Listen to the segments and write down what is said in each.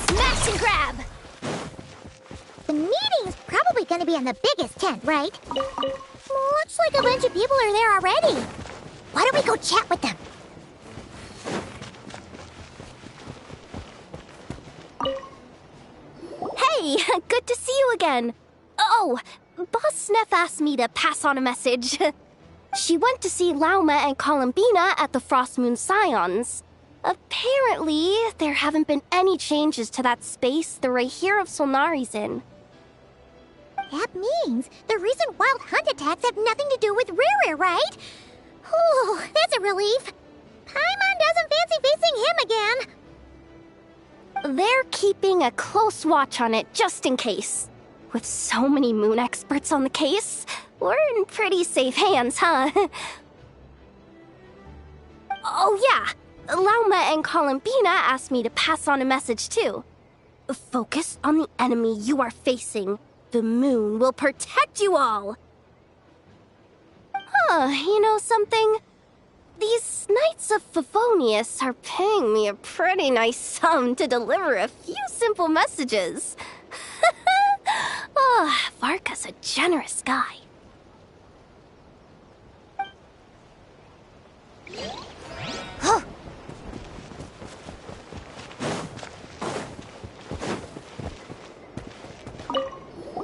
Smash and grab! The meeting's probably gonna be in the biggest tent, right? Looks like a bunch of people are there already. Why don't we go chat with them? Hey, good to see you again. Oh, Boss Sneff asked me to pass on a message. She went to see Lauma and Columbina at the Frost Moon Scions. Apparently, there haven't been any changes to that space the Rahir of Solnari's in. That means the recent wild hunt attacks have nothing to do with Riri, right? Whew, that's a relief. Paimon doesn't fancy facing him again. They're keeping a close watch on it just in case. With so many moon experts on the case, we're in pretty safe hands, huh? Oh yeah, Lauma and Columbina asked me to pass on a message too. Focus on the enemy you are facing. The moon will protect you all. Huh, you know something? These Knights of Favonius are paying me a pretty nice sum to deliver a few simple messages. Oh, Varka's a generous guy.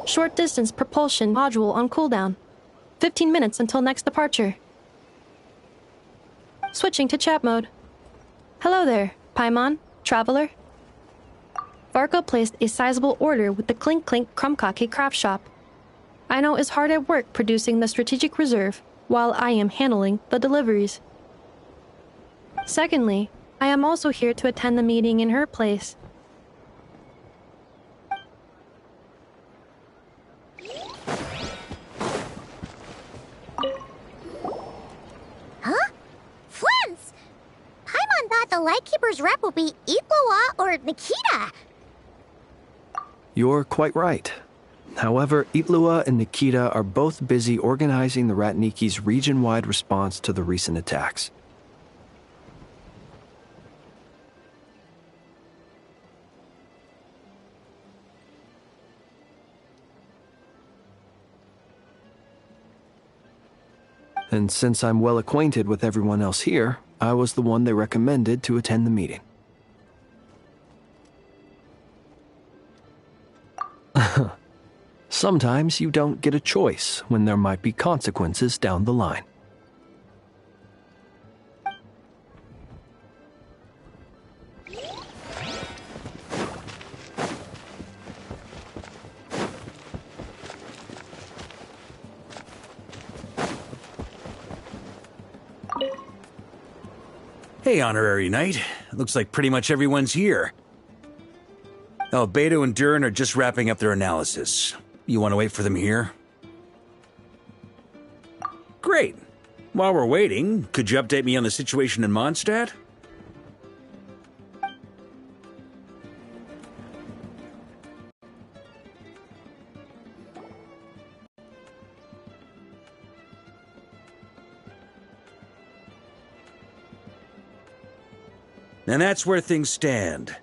Short distance propulsion module on cooldown. 15 minutes until next departure. Switching to chat mode. Hello there, Paimon, traveler. Varka placed a sizable order with the Clink Clink Krumkake craft shop. Aino is hard at work producing the strategic reserve, while I am handling the deliveries. Secondly, I am also here to attend the meeting in her place. Huh? Flint's! Paimon thought the Lightkeeper's rep would be Itlua or Nikita. You're quite right. However, Itlua and Nikita are both busy organizing the Ratniki's region-wide response to the recent attacks. And since I'm well acquainted with everyone else here, I was the one they recommended to attend the meeting. Sometimes you don't get a choice when there might be consequences down the line. Hey, Honorary Knight. Looks like pretty much everyone's here. Oh, Beto and Durin are just wrapping up their analysis. You want to wait for them here? Great. While we're waiting, could you update me on the situation in Mondstadt? And that's where things stand.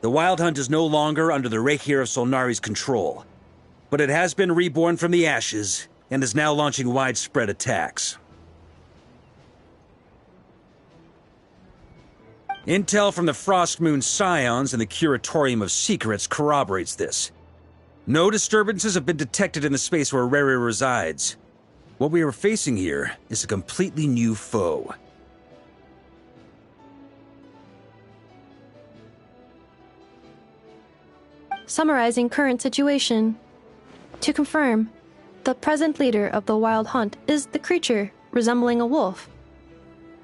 The Wild Hunt is no longer under the Rahir of Solnari's control, but it has been reborn from the ashes and is now launching widespread attacks. Intel from the Frost Moon Scions and the Curatorium of Secrets corroborates this. No disturbances have been detected in the space where Riri resides. What we are facing here is a completely new foe. Summarizing current situation. To confirm, the present leader of the Wild Hunt is the creature resembling a wolf.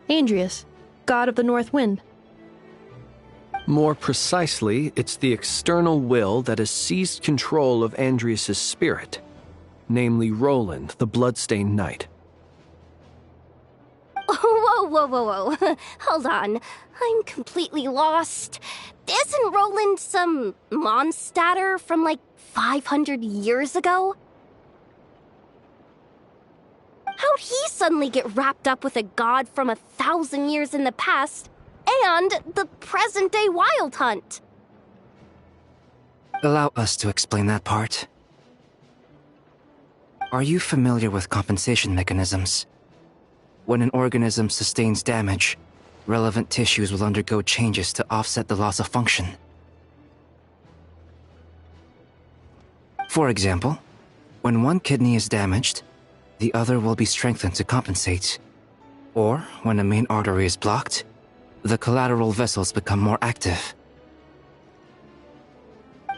Andrius, god of the North Wind. More precisely, it's the external will that has seized control of Andrias' spirit, namely Roland, the bloodstained knight. Whoa. Hold on. I'm completely lost. Isn't Roland some monster from like 500 years ago? How'd he suddenly get wrapped up with a god from 1,000 years in the past and the present-day Wild Hunt? Allow us to explain that part. Are you familiar with compensation mechanisms? When an organism sustains damage, relevant tissues will undergo changes to offset the loss of function. For example, when one kidney is damaged, the other will be strengthened to compensate. Or, when a main artery is blocked, the collateral vessels become more active.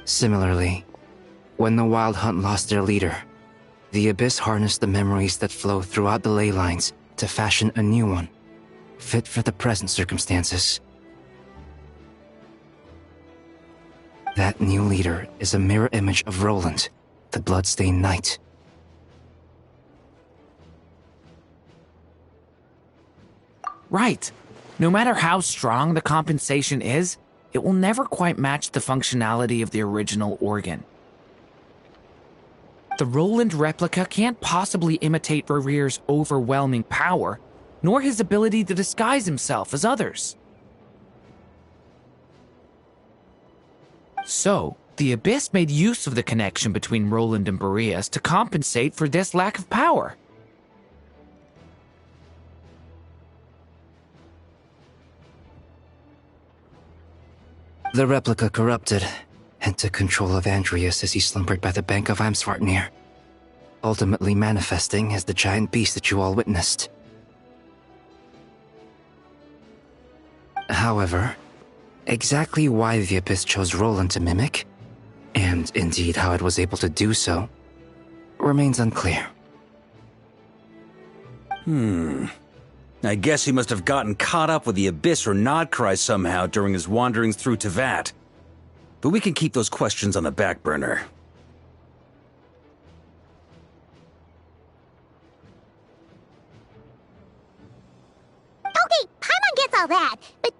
Similarly, when the Wild Hunt lost their leader, the Abyss harnessed the memories that flow throughout the ley lines to fashion a new one, fit for the present circumstances. That new leader is a mirror image of Roland, the bloodstained knight. Right. No matter how strong the compensation is, it will never quite match the functionality of the original organ. The Roland replica can't possibly imitate Rerear's overwhelming power, nor his ability to disguise himself as others. So, the Abyss made use of the connection between Roland and Boreas to compensate for this lack of power. The replica corrupted and took control of Andrias as he slumbered by the bank of Eimsvartnir, ultimately manifesting as the giant beast that you all witnessed. However, exactly why the Abyss chose Roland to mimic, and indeed how it was able to do so, remains unclear. I guess he must have gotten caught up with the Abyss or Nodcry somehow during his wanderings through Tevat. But we can keep those questions on the back burner. Okay, Paimon gets all that, but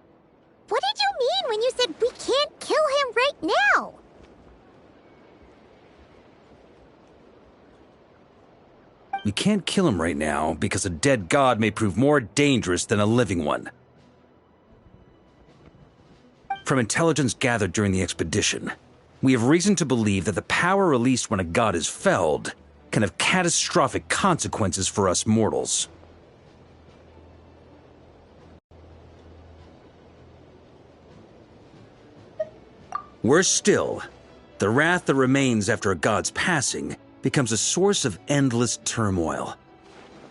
what did you mean when you said we can't kill him right now? We can't kill him right now because a dead god may prove more dangerous than a living one. From intelligence gathered during the expedition, we have reason to believe that the power released when a god is felled can have catastrophic consequences for us mortals. Worse still, the wrath that remains after a god's passing becomes a source of endless turmoil.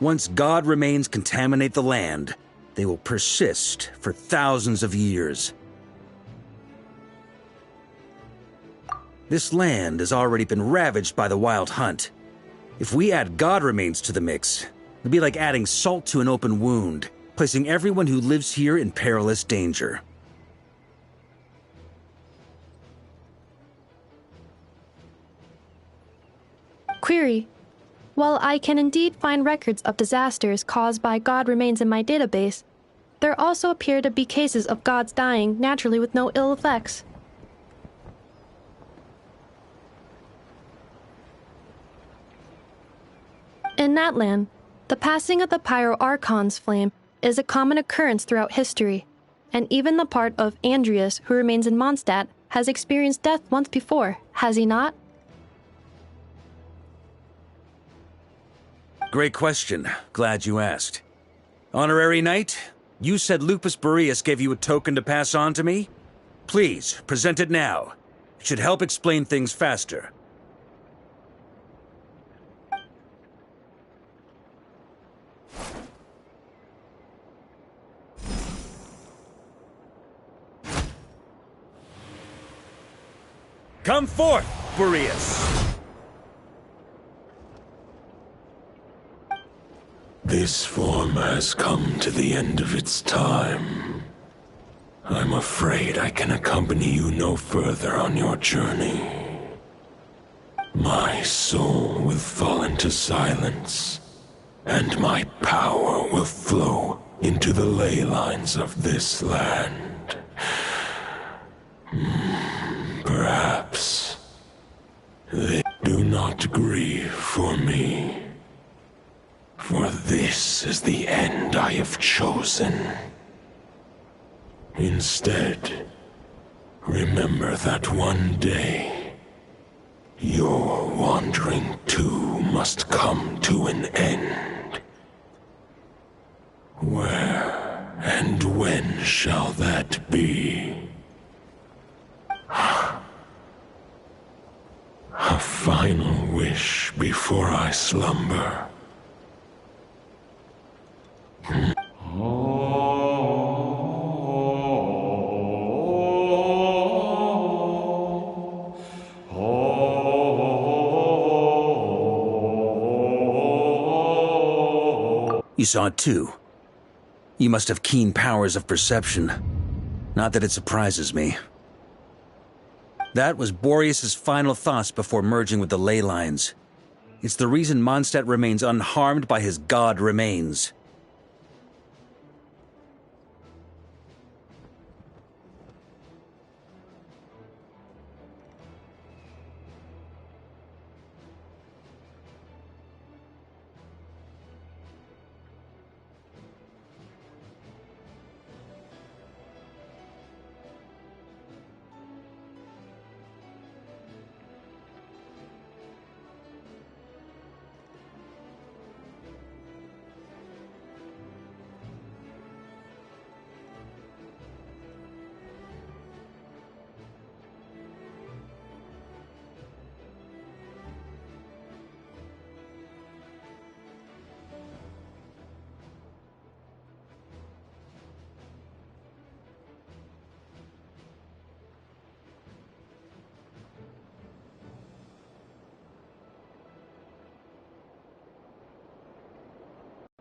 Once god remains contaminate the land, they will persist for thousands of years. This land has already been ravaged by the Wild Hunt. If we add god remains to the mix, it'll be like adding salt to an open wound, placing everyone who lives here in perilous danger. Query. While I can indeed find records of disasters caused by god remains in my database, there also appear to be cases of gods dying naturally with no ill effects. In that land, the passing of the Pyro-Archon's flame is a common occurrence throughout history, and even the part of Andrias who remains in Mondstadt has experienced death once before, has he not? Great question. Glad you asked. Honorary Knight, you said Lupus Boreas gave you a token to pass on to me? Please, present it now. It should help explain things faster. Come forth, Boreas! This form has come to the end of its time. I'm afraid I can accompany you no further on your journey. My soul will fall into silence, and my power will flow into the ley lines of this land. Perhaps they do not grieve for me, for this is the end I have chosen. Instead, remember that one day, your wandering too must come to an end. Where and when shall that be? A final wish before I slumber. You saw it too. You must have keen powers of perception. Not that it surprises me. That was Boreas's final thoughts before merging with the ley lines. It's the reason Mondstadt remains unharmed by his god remains.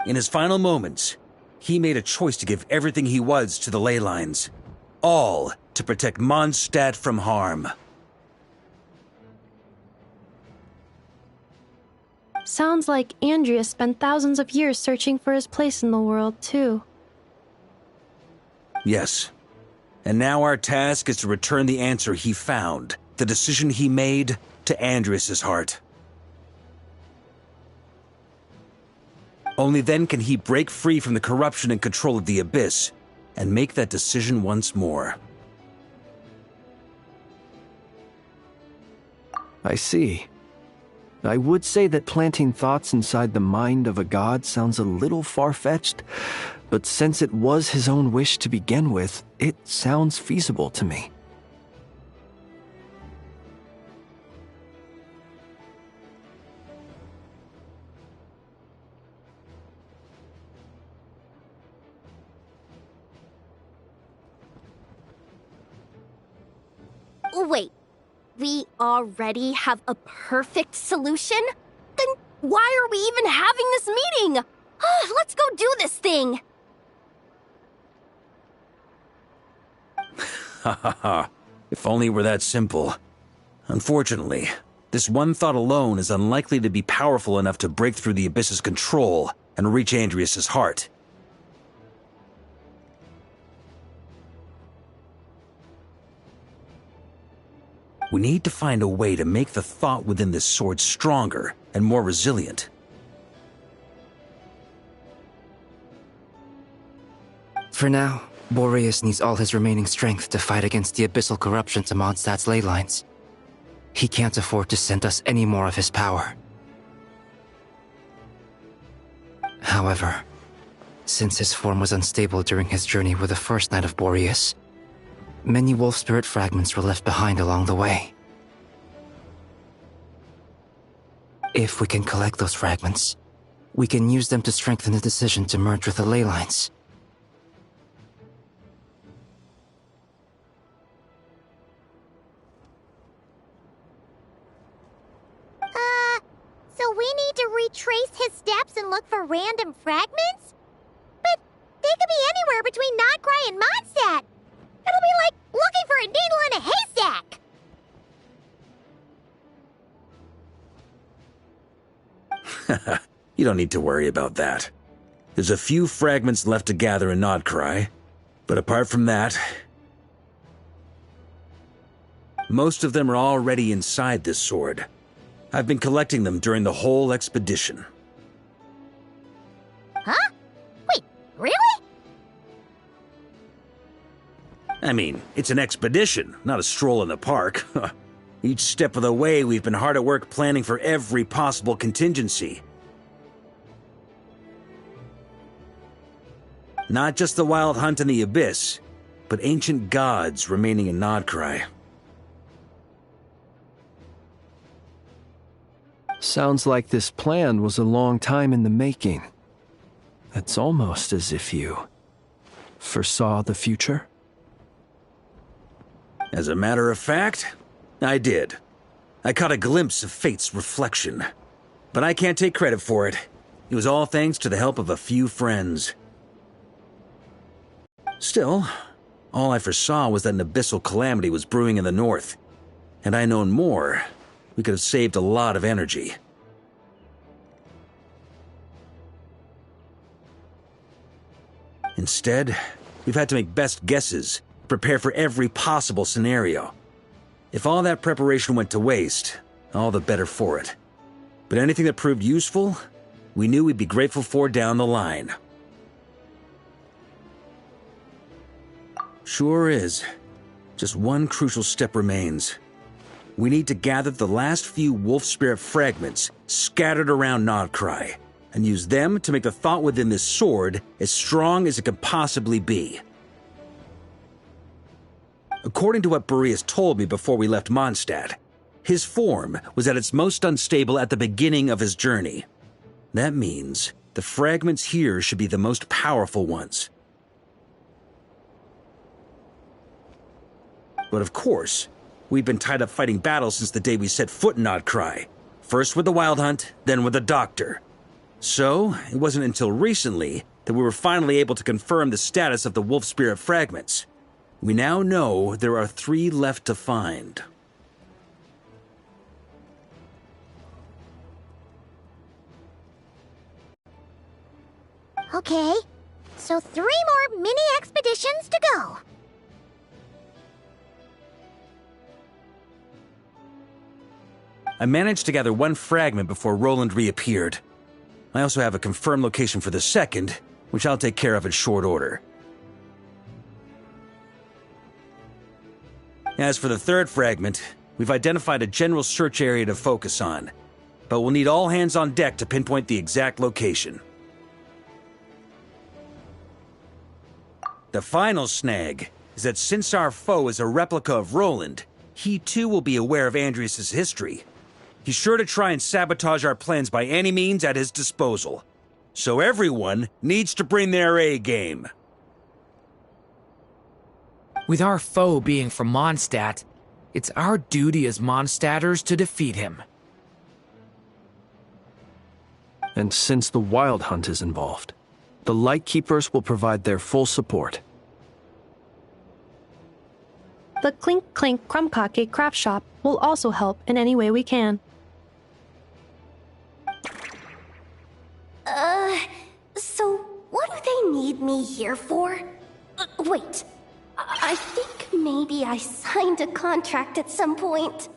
In his final moments, he made a choice to give everything he was to the ley lines. All to protect Mondstadt from harm. Sounds like Andrea spent thousands of years searching for his place in the world, too. Yes. And now our task is to return the answer he found, the decision he made, to Andrias' heart. Only then can he break free from the corruption and control of the Abyss, and make that decision once more. I see. I would say that planting thoughts inside the mind of a god sounds a little far-fetched, but since it was his own wish to begin with, it sounds feasible to me. Wait, we already have a perfect solution? Then why are we even having this meeting? Let's go do this thing! Ha ha ha. If only it were that simple. Unfortunately, this one thought alone is unlikely to be powerful enough to break through the Abyss's control and reach Andrias' heart. We need to find a way to make the thought within this sword stronger and more resilient. For now, Boreas needs all his remaining strength to fight against the abyssal corruption to Mondstadt's ley lines. He can't afford to send us any more of his power. However, since his form was unstable during his journey with the first night of Boreas, many wolf spirit fragments were left behind along the way. If we can collect those fragments, we can use them to strengthen the decision to merge with the ley lines. So we need to retrace his steps and look for random fragments? But they could be anywhere between Notcry and Mondstadt. It'll be like looking for a needle in a haystack! You don't need to worry about that. There's a few fragments left to gather in Nodcry, but apart from that, most of them are already inside this sword. I've been collecting them during the whole expedition. Huh? Wait, really? I mean, it's an expedition, not a stroll in the park. Each step of the way, we've been hard at work planning for every possible contingency. Not just the wild hunt in the abyss, but ancient gods remaining in Nodcry. Sounds like this plan was a long time in the making. It's almost as if you foresaw the future. As a matter of fact, I did. I caught a glimpse of fate's reflection. But I can't take credit for it. It was all thanks to the help of a few friends. Still, all I foresaw was that an abyssal calamity was brewing in the north. Had I known more, we could have saved a lot of energy. Instead, we've had to make best guesses, prepare for every possible scenario. If all that preparation went to waste, all the better for it. But anything that proved useful, we knew we'd be grateful for down the line. Sure is. Just one crucial step remains. We need to gather the last few wolf spirit fragments scattered around Nodcry, and use them to make the thought within this sword as strong as it could possibly be. According to what Boreas told me before we left Mondstadt, his form was at its most unstable at the beginning of his journey. That means the fragments here should be the most powerful ones. But of course, we've been tied up fighting battles since the day we set foot in Nodcry. First with the Wild Hunt, then with the Doctor. So, it wasn't until recently that we were finally able to confirm the status of the Wolf Spirit fragments. We now know there are 3 left to find. Okay, so 3 more mini expeditions to go. I managed to gather 1 fragment before Roland reappeared. I also have a confirmed location for the second, which I'll take care of in short order. As for the 3rd fragment, we've identified a general search area to focus on, but we'll need all hands on deck to pinpoint the exact location. The final snag is that since our foe is a replica of Roland, he too will be aware of Andrias' history. He's sure to try and sabotage our plans by any means at his disposal. So everyone needs to bring their A game. With our foe being from Mondstadt, it's our duty as Mondstadters to defeat him. And since the Wild Hunt is involved, the Lightkeepers will provide their full support. The Clink Clink Krumkake craft shop will also help in any way we can. So what do they need me here for? Wait, I think maybe I signed a contract at some point.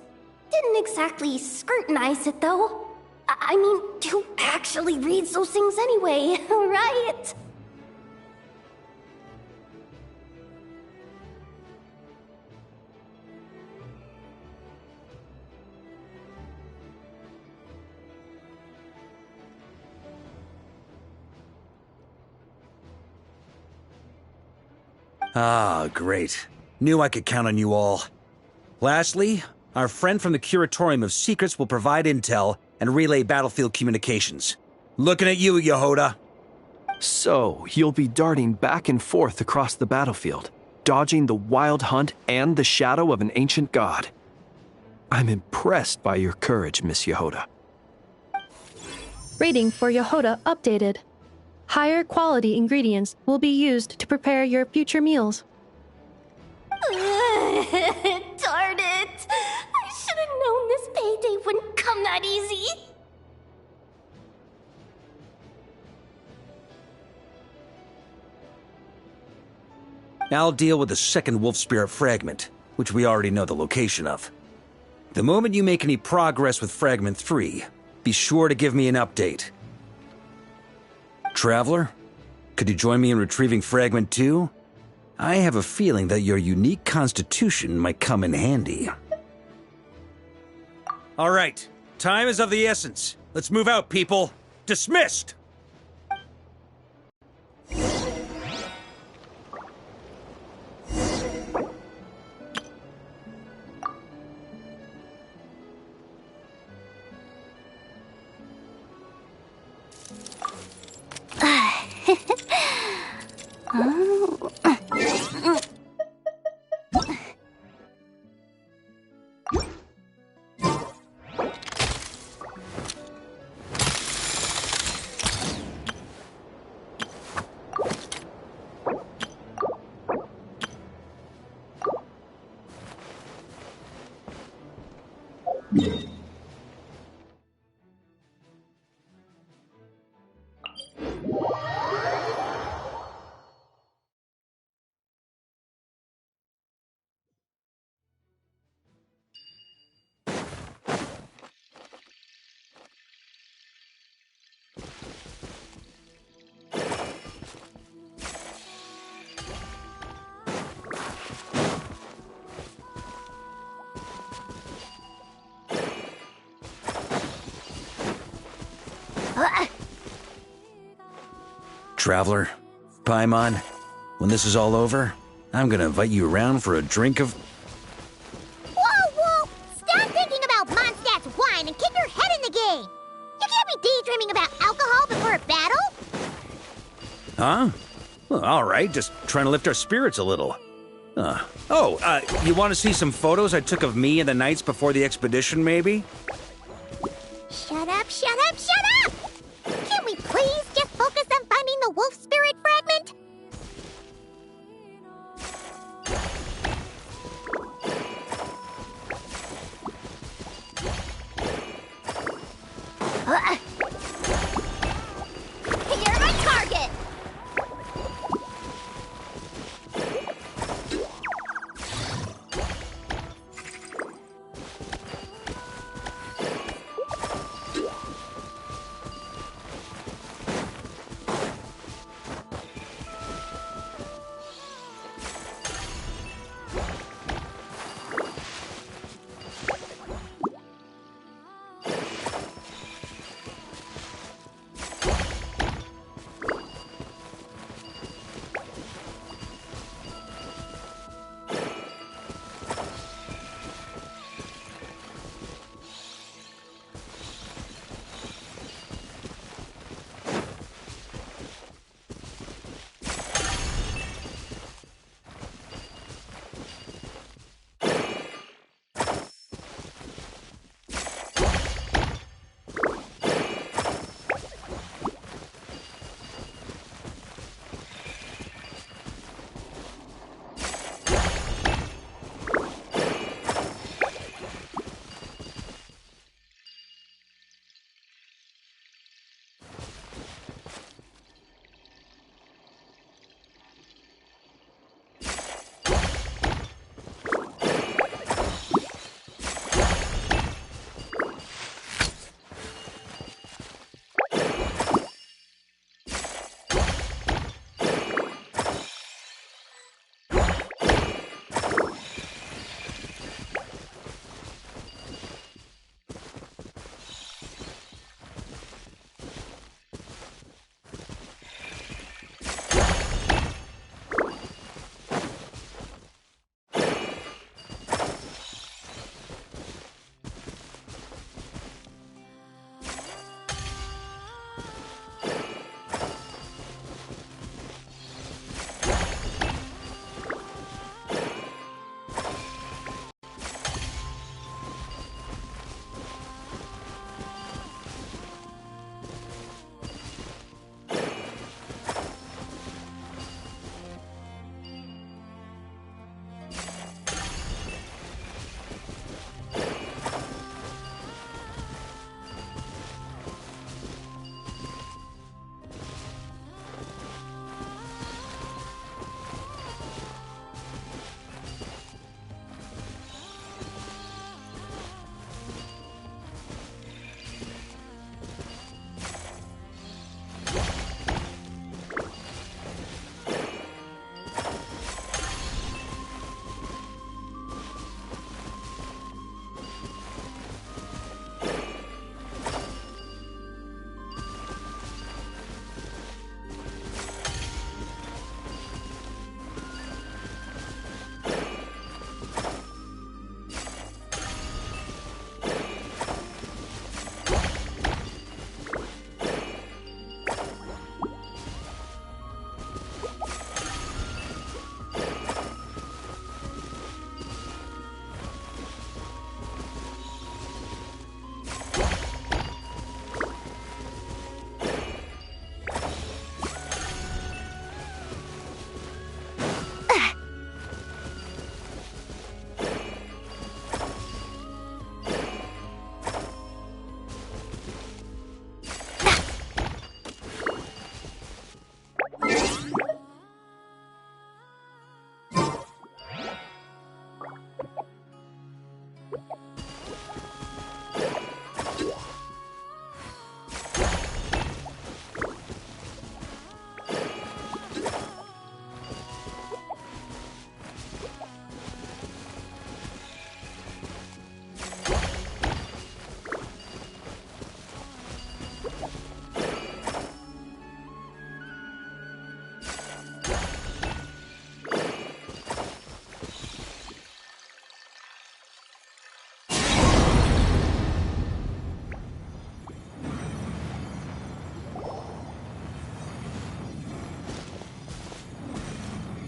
Didn't exactly scrutinize it, though. I mean, who actually reads those things anyway, right? Ah, great. Knew I could count on you all. Lastly, our friend from the Curatorium of Secrets will provide intel and relay battlefield communications. Looking at you, Yehoda. So, you'll be darting back and forth across the battlefield, dodging the Wild Hunt and the shadow of an ancient god. I'm impressed by your courage, Miss Yehoda. Rating for Yehoda updated. Higher quality ingredients will be used to prepare your future meals. Darn it! I should have known this payday wouldn't come that easy. I'll deal with the second wolf spirit fragment, which we already know the location of. The moment you make any progress with Fragment 3, be sure to give me an update. Traveler, could you join me in retrieving Fragment 2? I have a feeling that your unique constitution might come in handy. All right, time is of the essence. Let's move out, people. Dismissed! Traveler, Paimon, when this is all over, I'm gonna invite you around for a drink of... Whoa, whoa! Stop thinking about Mondstadt's wine and keep your head in the game! You can't be daydreaming about alcohol before a battle! Huh? Well, all right, just trying to lift our spirits a little. You want to see some photos I took of me and the knights before the expedition, maybe? Shut up, shut up, shut up! Can't we please just focus on finding the wolf spirit fragment? You're my target!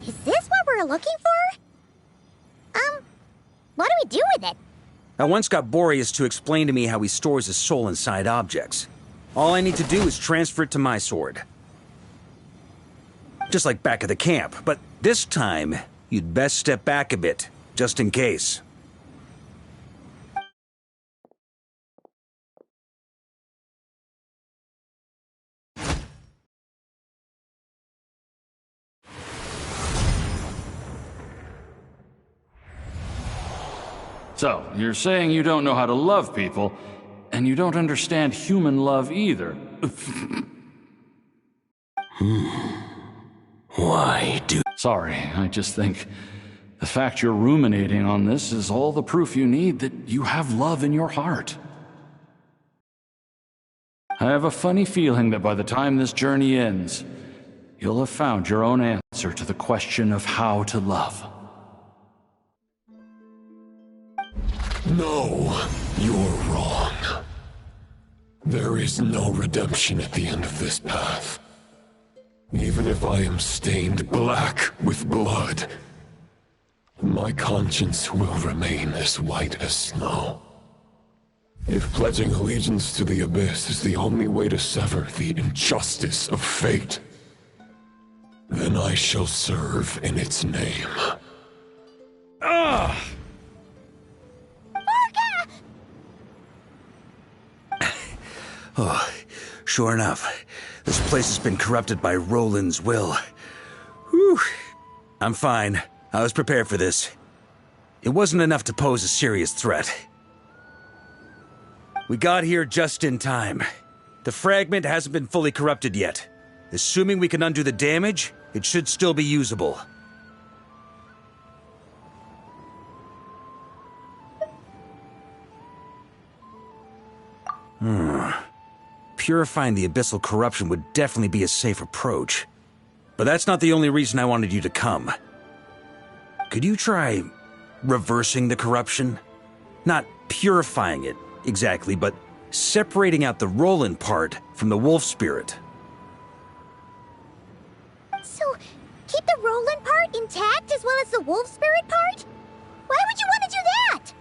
Is this what we're looking for? What do we do with it? I once got Boreas to explain to me how he stores his soul inside objects. All I need to do is transfer it to my sword. Just like back at the camp, but this time, you'd best step back a bit, just in case. So, you're saying you don't know how to love people, and you don't understand human love either. Why do... Sorry, I just think the fact you're ruminating on this is all the proof you need that you have love in your heart. I have a funny feeling that by the time this journey ends, you'll have found your own answer to the question of how to love. No, you're wrong. There is no redemption at the end of this path. Even if I am stained black with blood, my conscience will remain as white as snow. If pledging allegiance to the Abyss is the only way to sever the injustice of fate, then I shall serve in its name. Ugh! Oh, sure enough. This place has been corrupted by Roland's will. Whew. I'm fine. I was prepared for this. It wasn't enough to pose a serious threat. We got here just in time. The fragment hasn't been fully corrupted yet. Assuming we can undo the damage, it should still be usable. Purifying the abyssal corruption would definitely be a safe approach. But that's not the only reason I wanted you to come. Could you try reversing the corruption? Not purifying it, exactly, but separating out the Roland part from the wolf spirit. So, keep the Roland part intact as well as the wolf spirit part? Why would you want to do that?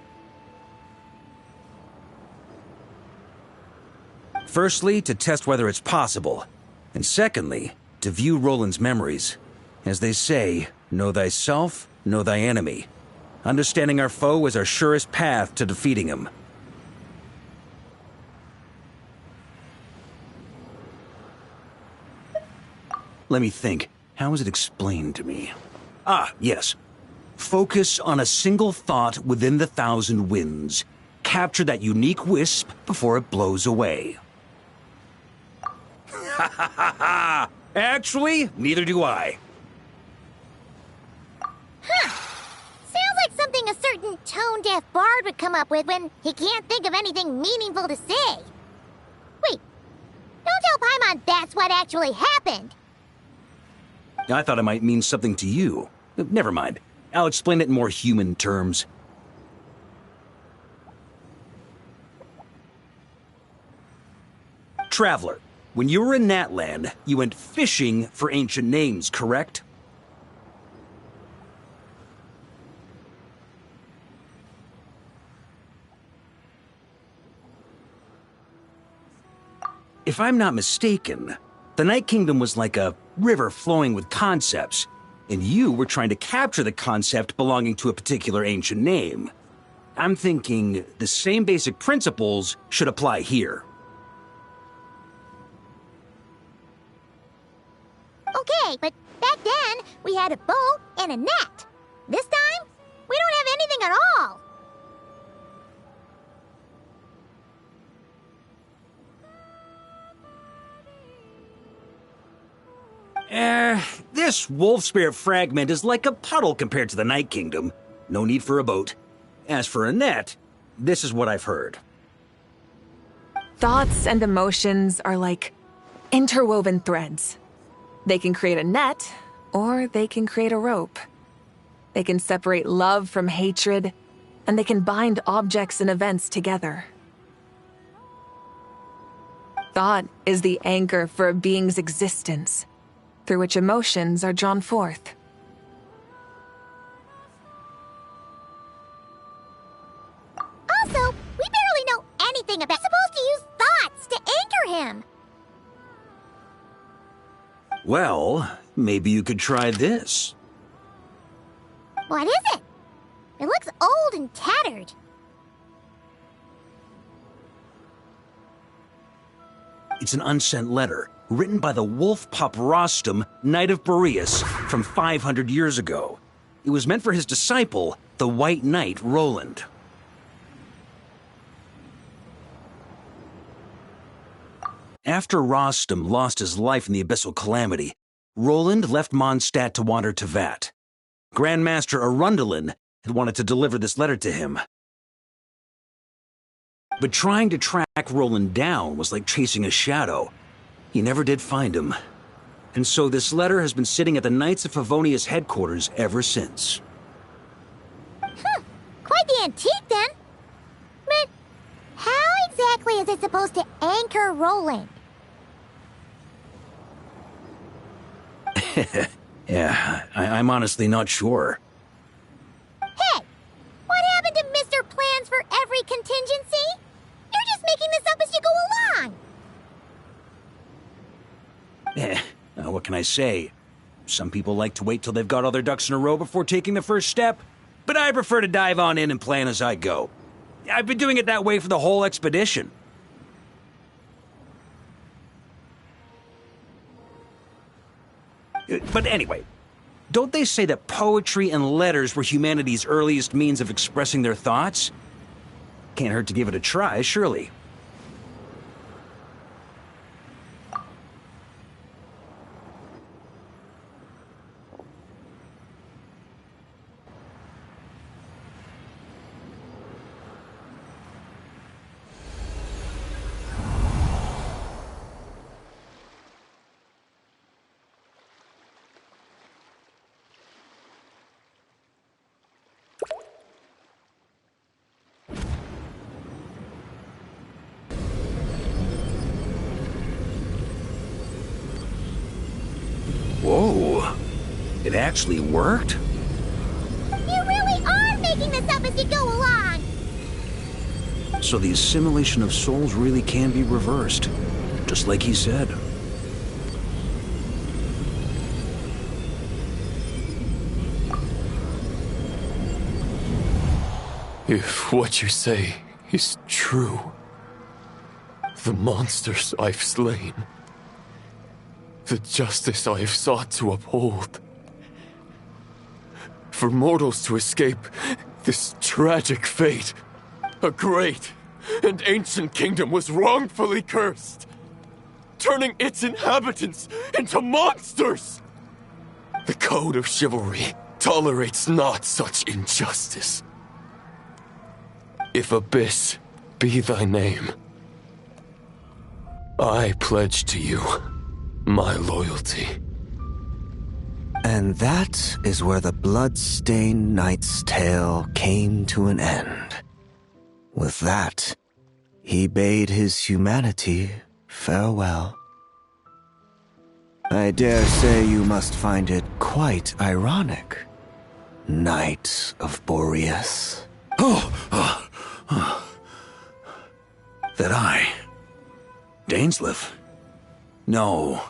Firstly, to test whether it's possible. And secondly, to view Roland's memories. As they say, know thyself, know thy enemy. Understanding our foe is our surest path to defeating him. Let me think. How is it explained to me? Ah, yes. Focus on a single thought within the 1,000 winds. Capture that unique wisp before it blows away. Ha ha ha ha! Actually, neither do I. Sounds like something a certain tone-deaf bard would come up with when he can't think of anything meaningful to say. Wait, don't tell Paimon that's what actually happened. I thought it might mean something to you. Never mind. I'll explain it in more human terms. Traveler, when you were in Natland, you went fishing for ancient names, correct? If I'm not mistaken, the Night Kingdom was like a river flowing with concepts, and you were trying to capture the concept belonging to a particular ancient name. I'm thinking the same basic principles should apply here. Okay, but back then, we had a bow and a net. This time, we don't have anything at all. This wolf spirit fragment is like a puddle compared to the Night Kingdom. No need for a boat. As for a net, this is what I've heard. Thoughts and emotions are like interwoven threads. They can create a net, Or they can create a rope. They can separate love from hatred, and they can bind objects and events together. Thought is the anchor for a being's existence, through which emotions are drawn forth. Also, we barely know anything about. We're supposed to use thoughts to anchor him. Well, maybe you could try this. What is it? It looks old and tattered. It's an unsent letter, written by the wolf pup Rostam, Knight of Boreas, from 500 years ago. It was meant for his disciple, the White Knight Roland. After Rostam lost his life in the Abyssal Calamity, Roland left Mondstadt to wander to Vat. Grandmaster Arundelen had wanted to deliver this letter to him. But trying to track Roland down was like chasing a shadow. He never did find him. And so this letter has been sitting at the Knights of Favonius headquarters ever since. Quite the antique then. But how exactly is it supposed to anchor Roland? Yeah, I'm honestly not sure. Hey, what happened to Mr. Plans for every contingency? You're just making this up as you go along. What can I say? Some people like to wait till they've got all their ducks in a row before taking the first step, but I prefer to dive on in and plan as I go. I've been doing it that way for the whole expedition. But anyway, don't they say that poetry and letters were humanity's earliest means of expressing their thoughts? Can't hurt to give it a try, surely. Whoa, it actually worked? You really are making this up as you go along. So the assimilation of souls really can be reversed, just like he said. If what you say is true, the monsters I've slain, the justice I have sought to uphold, for mortals to escape this tragic fate, a great and ancient kingdom was wrongfully cursed, turning its inhabitants into monsters. The code of chivalry tolerates not such injustice. If Abyss be thy name, I pledge to you my loyalty. And that is where the blood-stained knight's tale came to an end. With that, he bade his humanity farewell. I dare say you must find it quite ironic, Knight of Boreas. That I, Dainsleif? No.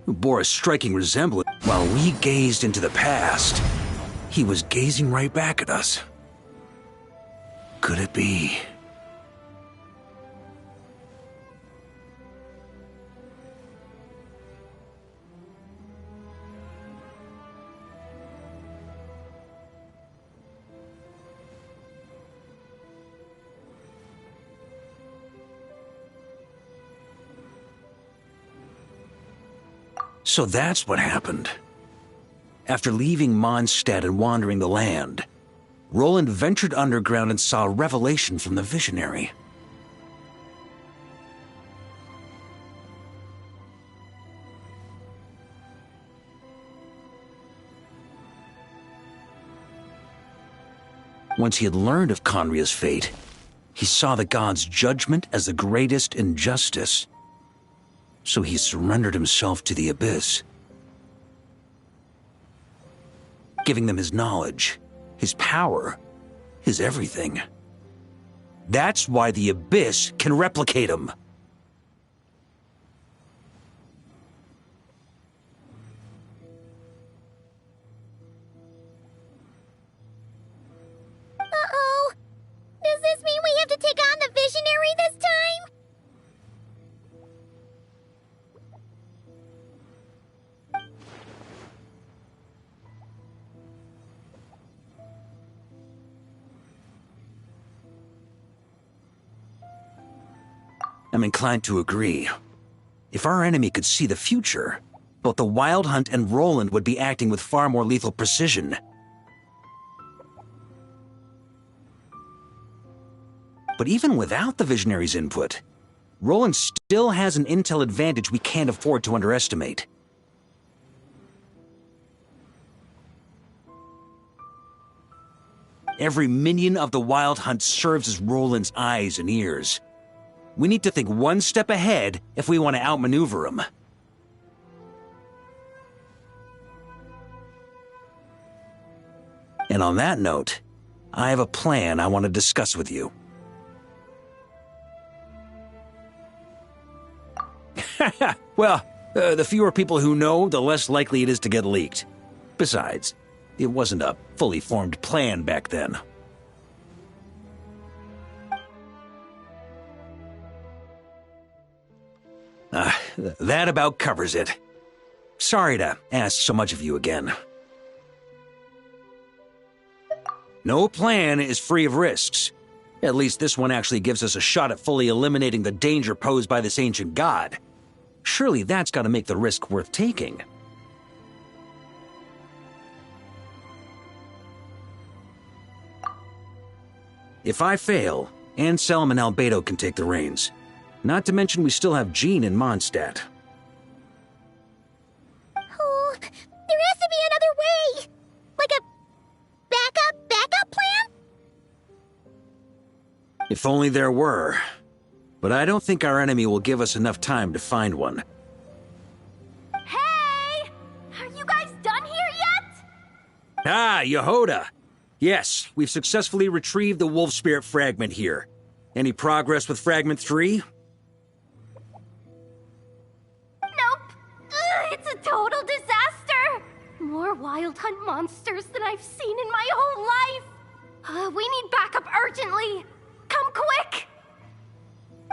Who bore a striking resemblance. While we gazed into the past, he was gazing right back at us. Could it be? So that's what happened. After leaving Mondstadt and wandering the land, Roland ventured underground and saw a revelation from the visionary. Once he had learned of Conria's fate, he saw the gods' judgment as the greatest injustice. So he surrendered himself to the Abyss, giving them his knowledge, his power, his everything. That's why the Abyss can replicate him. Uh-oh. Does this mean we have to take on the Visionary this time? I'm inclined to agree. If our enemy could see the future, both the Wild Hunt and Roland would be acting with far more lethal precision. But even without the Visionary's input, Roland still has an intel advantage we can't afford to underestimate. Every minion of the Wild Hunt serves as Roland's eyes and ears. We need to think one step ahead if we want to outmaneuver him. And on that note, I have a plan I want to discuss with you. Well, the fewer people who know, the less likely it is to get leaked. Besides, it wasn't a fully formed plan back then. That about covers it. Sorry to ask so much of you again. No plan is free of risks. At least this one actually gives us a shot at fully eliminating the danger posed by this ancient god. Surely that's got to make the risk worth taking. If I fail, Anselm and Albedo can take the reins. Not to mention we still have Jean in Mondstadt. Oh, there has to be another way! Like a backup plan? If only there were. But I don't think our enemy will give us enough time to find one. Hey! Are you guys done here yet? Ah, Yehoda! Yes, we've successfully retrieved the Wolf Spirit fragment here. Any progress with Fragment 3? It's a total disaster! More Wild Hunt monsters than I've seen in my whole life! We need backup urgently! Come quick!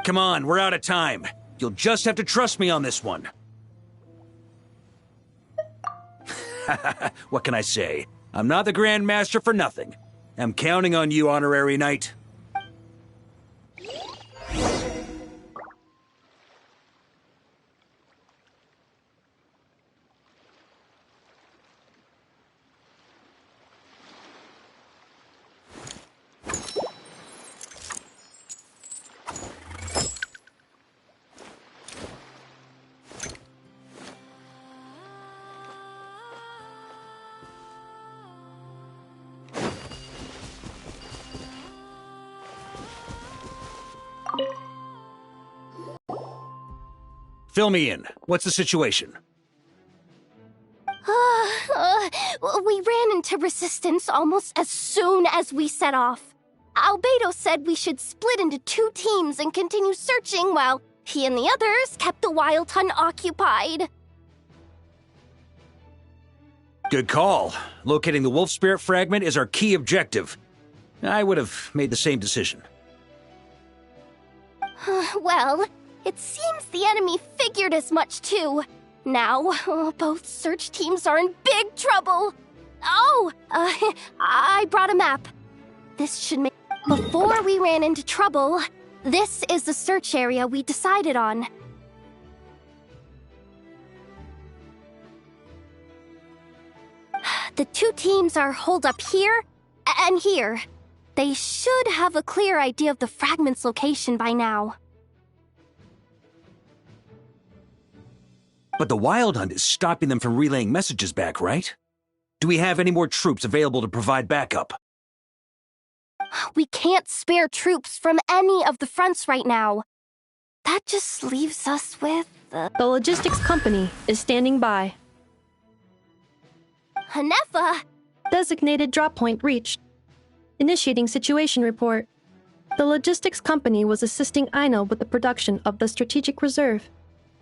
Come on, we're out of time. You'll just have to trust me on this one. What can I say? I'm not the Grand Master for nothing. I'm counting on you, Honorary Knight. Fill me in. What's the situation? We ran into resistance almost as soon as we set off. Albedo said we should split into 2 teams and continue searching while he and the others kept the Wild Hunt occupied. Good call. Locating the Wolf Spirit fragment is our key objective. I would have made the same decision. Well, it seems the enemy figured as much too. Now, both search teams are in big trouble. Oh, I brought a map. This should make... Before we ran into trouble, this is the search area we decided on. The 2 teams are holed up here and here. They should have a clear idea of the fragment's location by now. But the Wild Hunt is stopping them from relaying messages back, right? Do we have any more troops available to provide backup? We can't spare troops from any of the fronts right now. That just leaves us with... The logistics company is standing by. Hanefa! Designated drop point reached. Initiating situation report. The logistics company was assisting Aino with the production of the strategic reserve.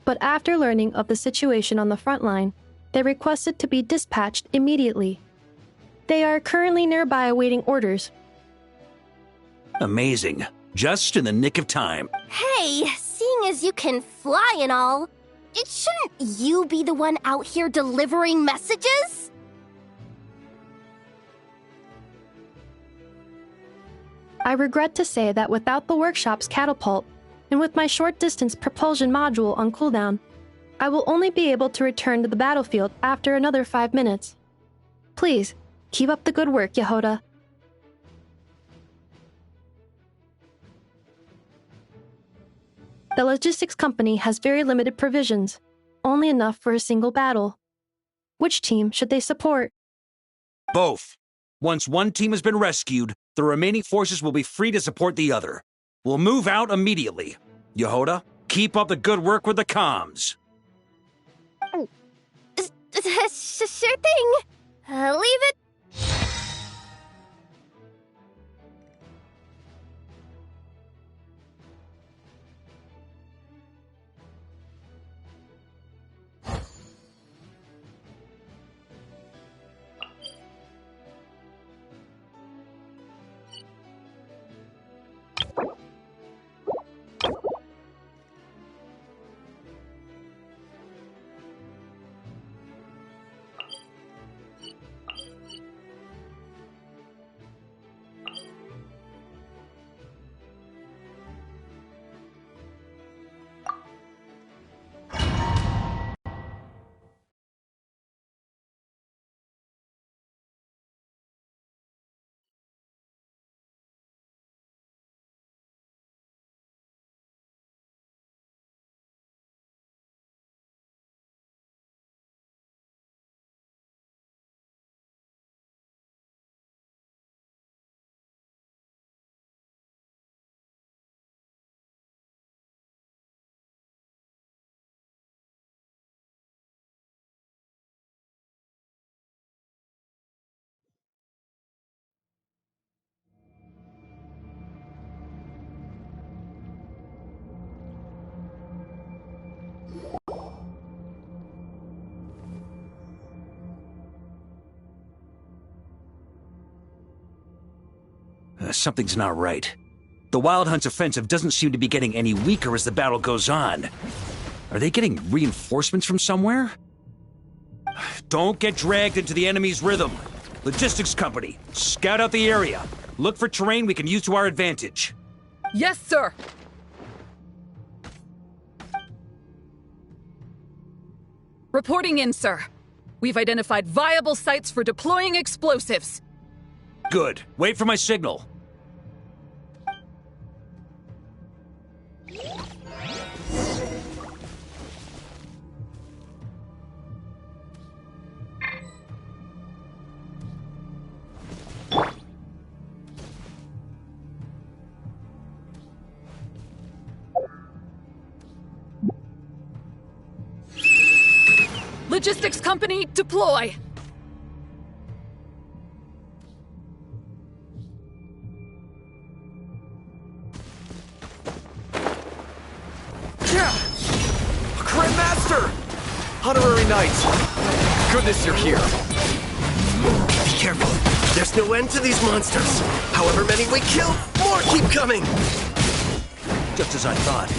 But after learning of the situation on the front line, they requested to be dispatched immediately. They are currently nearby awaiting orders. Amazing. Just in the nick of time. Hey, seeing as you can fly and all, shouldn't you be the one out here delivering messages? I regret to say that without the workshop's catapult, and with my short-distance propulsion module on cooldown, I will only be able to return to the battlefield after another 5 minutes. Please, keep up the good work, Yehoda. The logistics company has very limited provisions, only enough for a single battle. Which team should they support? Both. Once one team has been rescued, the remaining forces will be free to support the other. We'll move out immediately. Yehoda, keep up the good work with the comms. Sure thing. Leave it. Something's not right. The Wild Hunt's offensive doesn't seem to be getting any weaker as the battle goes on. Are they getting reinforcements from somewhere? Don't get dragged into the enemy's rhythm. Logistics company, scout out the area. Look for terrain we can use to our advantage. Yes, sir! Reporting in, sir. We've identified viable sites for deploying explosives. Good. Wait for my signal. Logistics company, deploy! Grandmaster! Honorary Knight! Goodness you're here. Be careful. There's no end to these monsters. However many we kill, more keep coming! Just as I thought.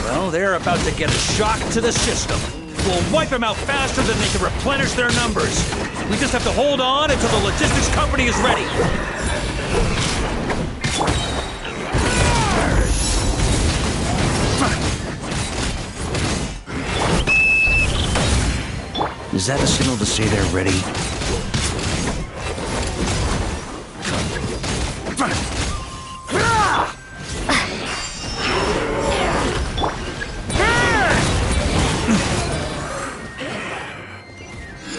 Well, they're about to get a shock to the system. We'll wipe them out faster than they can replenish their numbers. We just have to hold on until the logistics company is ready. Is that a signal to say they're ready?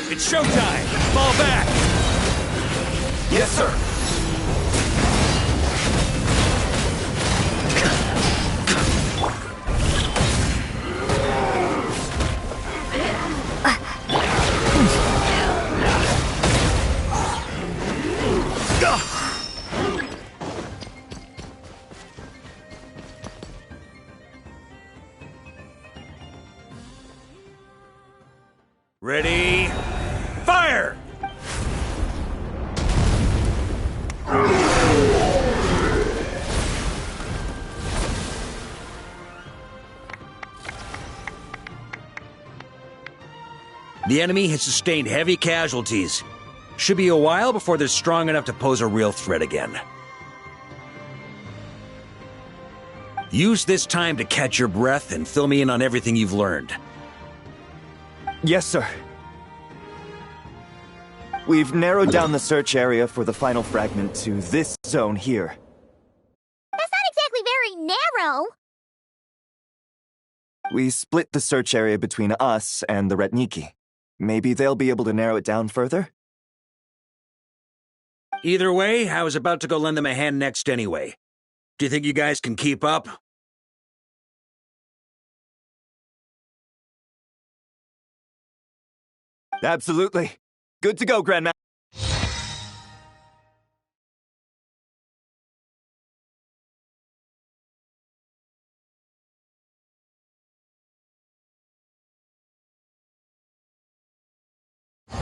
It's showtime! Fall back! Yes, sir! Ready, fire! The enemy has sustained heavy casualties. Should be a while before they're strong enough to pose a real threat again. Use this time to catch your breath and fill me in on everything you've learned. Yes, sir. We've narrowed down the search area for the final fragment to this zone here. That's not exactly very narrow. We split the search area between us and the Retniki. Maybe they'll be able to narrow it down further? Either way, I was about to go lend them a hand next anyway. Do you think you guys can keep up? Absolutely. Good to go, Grandma.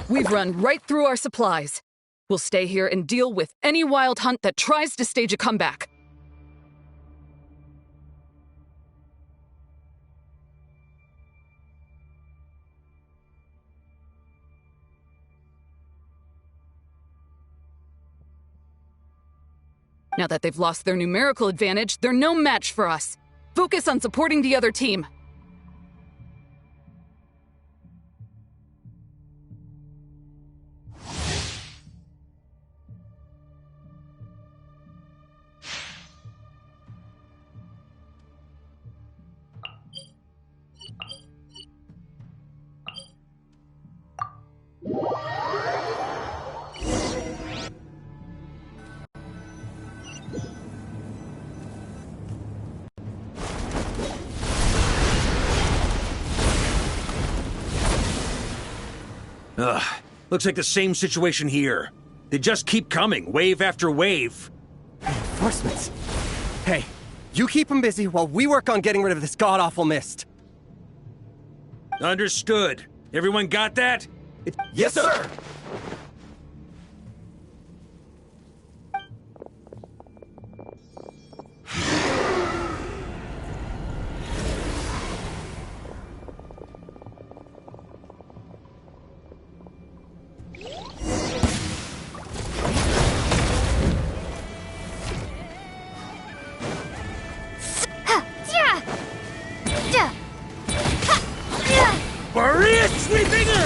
We've run right through our supplies. We'll stay here and deal with any wild hunt that tries to stage a comeback. Now that they've lost their numerical advantage, they're no match for us. Focus on supporting the other team. Ugh, looks like the same situation here. They just keep coming, wave after wave. Reinforcements. Hey, you keep them busy while we work on getting rid of this god-awful mist. Understood. Everyone got that? Yes, sir! Maria sweeping her!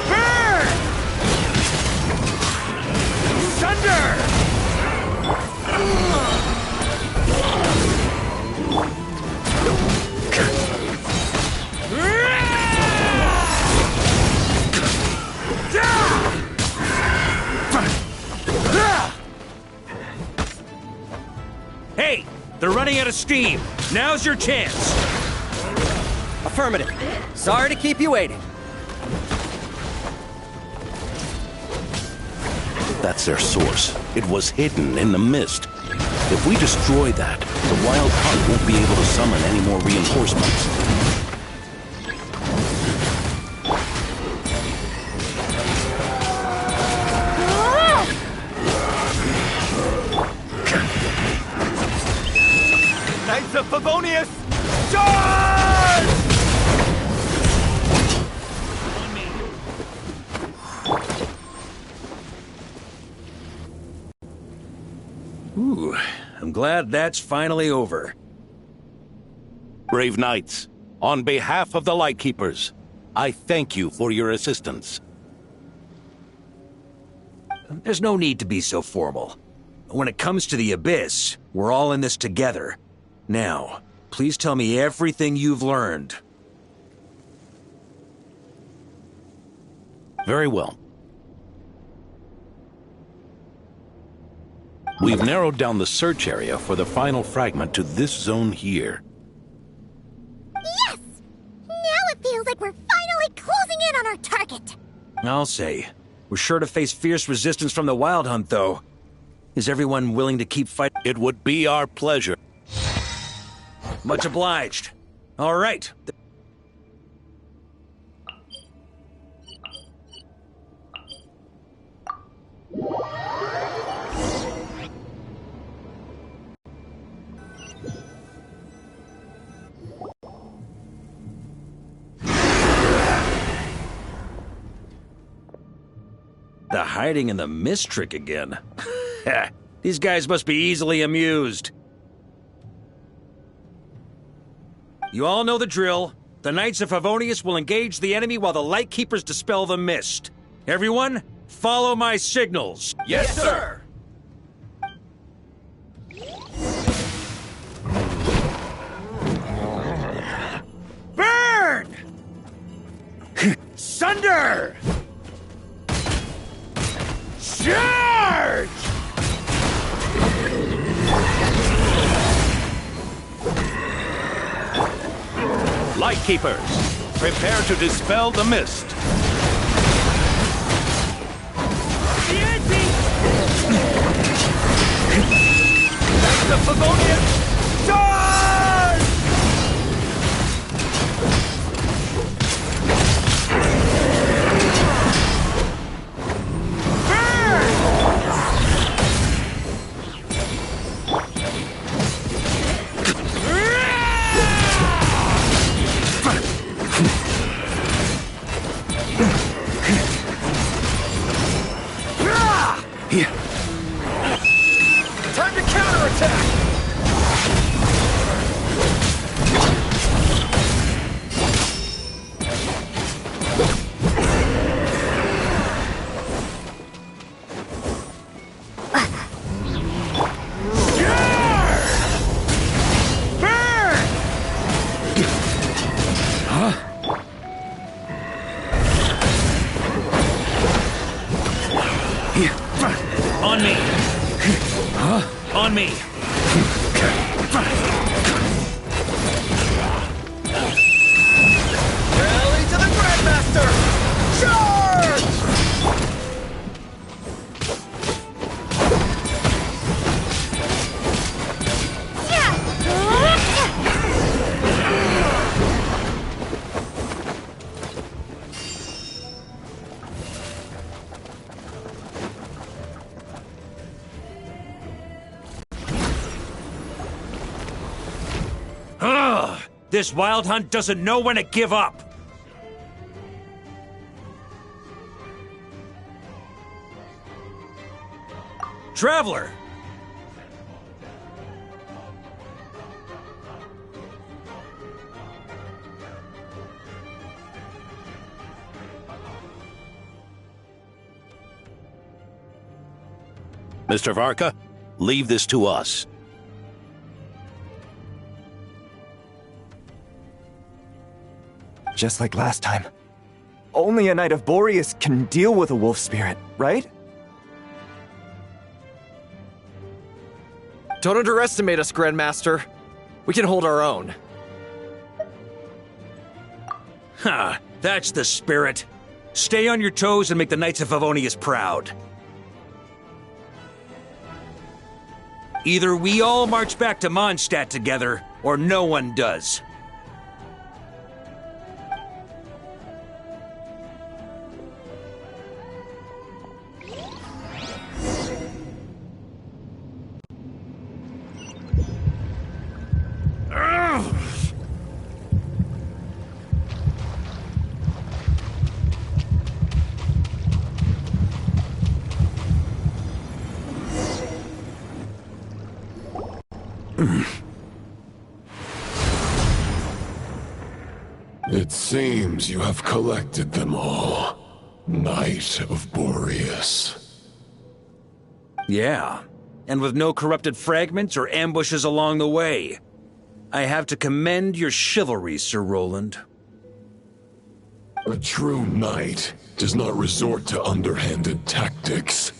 Burn! Thunder! Hey! They're running out of steam. Now's your chance. Affirmative. Sorry to keep you waiting. That's their source. It was hidden in the mist. If we destroy that, the Wild Hunt won't be able to summon any more reinforcements. Knights of Favonius! Charge! Ooh, I'm glad that's finally over. Brave knights, on behalf of the Lightkeepers, I thank you for your assistance. There's no need to be so formal. When it comes to the Abyss, we're all in this together. Now, please tell me everything you've learned. Very well. We've narrowed down the search area for the final fragment to this zone here. Yes! Now it feels like we're finally closing in on our target. I'll say. We're sure to face fierce resistance from the Wild Hunt, though. Is everyone willing to keep fighting? It would be our pleasure. Much obliged. All right. The hiding in the mist trick again. These guys must be easily amused. You all know the drill. The Knights of Favonius will engage the enemy while the Lightkeepers dispel the mist. Everyone, follow my signals. Yes, sir! Burn! Sunder! Charge! Lightkeepers, prepare to dispel the mist. That's the Favonian! Charge! Time to counterattack! On me! On me! Rally to the Grandmaster! Charge! Ugh! This wild hunt doesn't know when to give up! Traveler! Mr. Varka, leave this to us. Just like last time. Only a Knight of Boreas can deal with a wolf spirit, right? Don't underestimate us, Grandmaster. We can hold our own. Ha! That's the spirit. Stay on your toes and make the Knights of Favonius proud. Either we all march back to Mondstadt together, or no one does. It seems you have collected them all, Knight of Boreas. Yeah, and with no corrupted fragments or ambushes along the way. I have to commend your chivalry, Sir Roland. A true knight does not resort to underhanded tactics.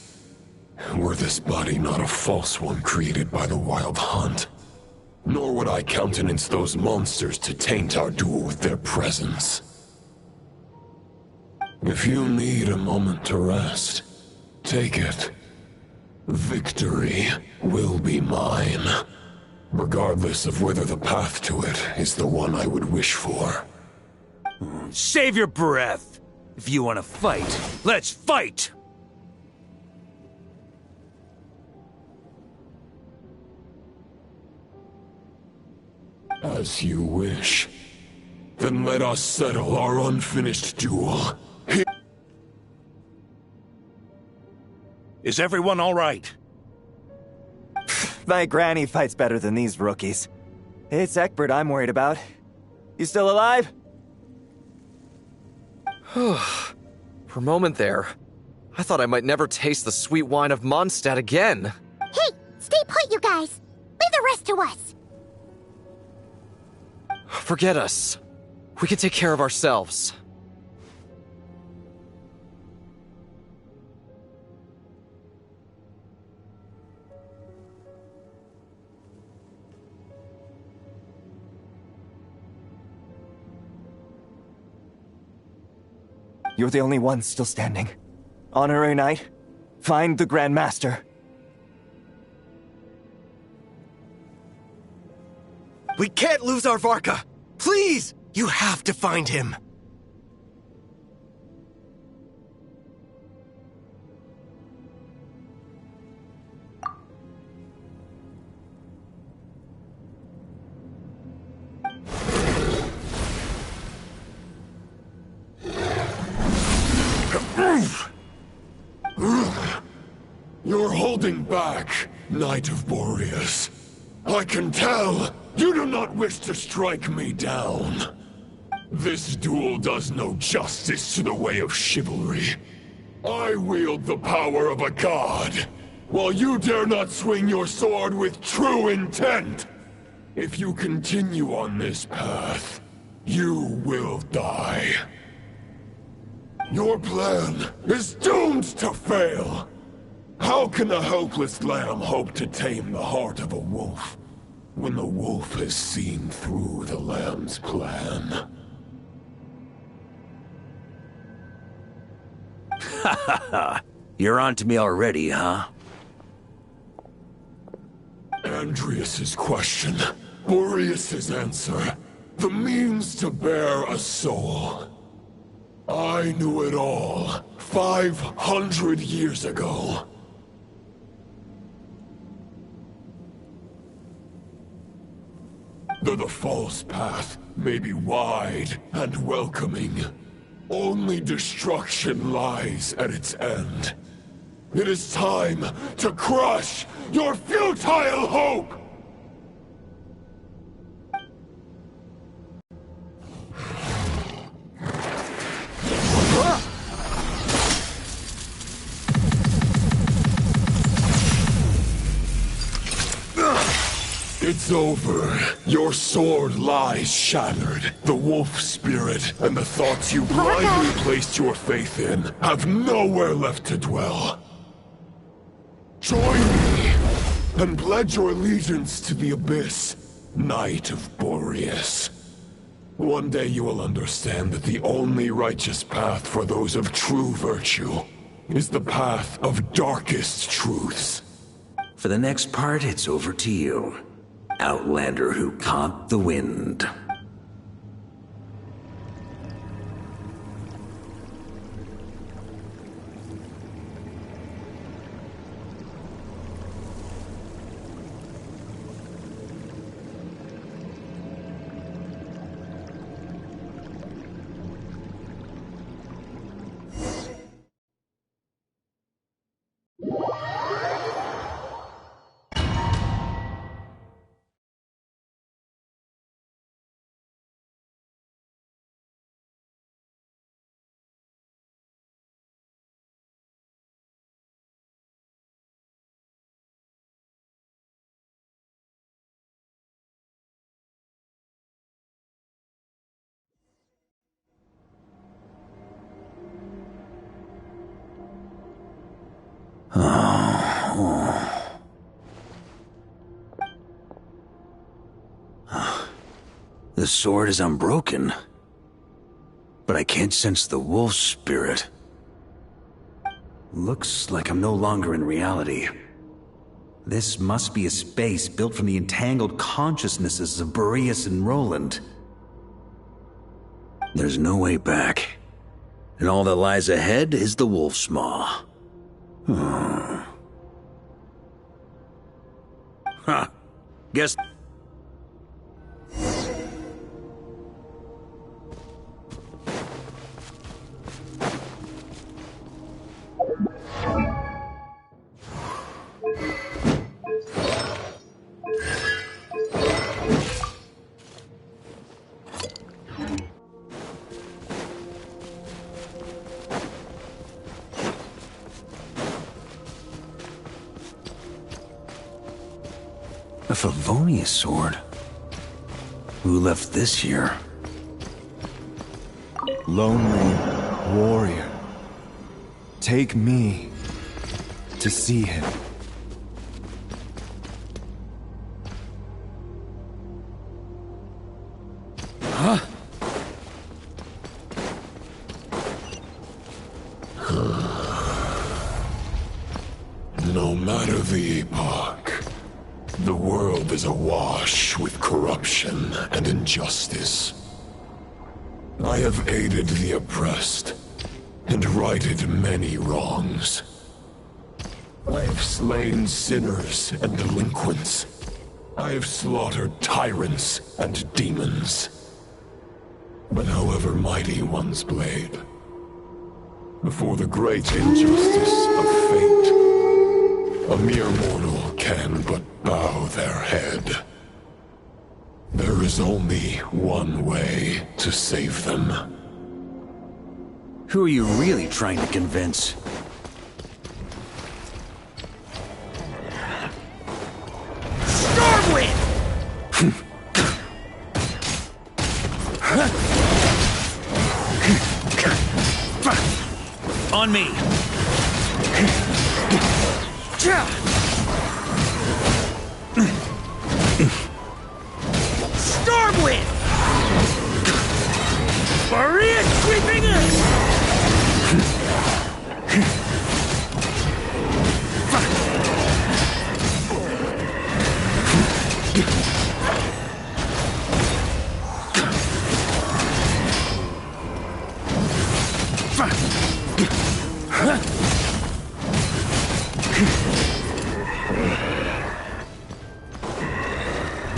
Were this body not a false one created by the Wild Hunt, nor would I countenance those monsters to taint our duel with their presence. If you need a moment to rest, take it. Victory will be mine. regardless of whether the path to it is the one I would wish for. Save your breath! If you want to fight, let's fight! As you wish. Then let us settle our unfinished duel. Is everyone all right? My granny fights better than these rookies. It's Egbert I'm worried about. You still alive? For a moment there, I thought I might never taste the sweet wine of Mondstadt again. Hey, stay put, you guys. Leave the rest to us. Forget us. We can take care of ourselves. You're the only one still standing. Honorary Knight, find the Grand Master. We can't lose our Varka! Please! You have to find him! You're holding back, Knight of Boreas. I can tell you do not wish to strike me down. This duel does no justice to the way of chivalry. I wield the power of a god, while you dare not swing your sword with true intent. If you continue on this path, you will die. Your plan is doomed to fail. How can a helpless lamb hope to tame the heart of a wolf, when the wolf has seen through the lamb's plan? Ha ha ha! You're on to me already, huh? Andreas's question, Boreas's answer, the means to bear a soul. I knew it all 500 years ago. Though the false path may be wide and welcoming, only destruction lies at its end. It is time to crush your futile hope! It's over. Your sword lies shattered. The wolf spirit and the thoughts you blindly placed your faith in have nowhere left to dwell. Join me and pledge your allegiance to the Abyss, Knight of Boreas. One day you will understand that the only righteous path for those of true virtue is the path of darkest truths. For the next part, it's over to you. Outlander who caught the wind. The sword is unbroken, but I can't sense the wolf spirit. Looks like I'm no longer in reality. This must be a space built from the entangled consciousnesses of Boreas and Roland. There's no way back. And all that lies ahead is the Wolf's Maw. Huh. Guess... A Favonius sword? Who left this here? Lonely warrior. Take me to see him. Huh? No matter the epoch, the world is awash with corruption and injustice. I have aided the oppressed and righted many wrongs. I have slain sinners and delinquents. I have slaughtered tyrants and demons. But however mighty one's blade, before the great injustice of fate, a mere mortal can but bow their head. There is only one way to save them. Who are you really trying to convince? Stormwind! On me! Stormwind! Boreas sweeping in!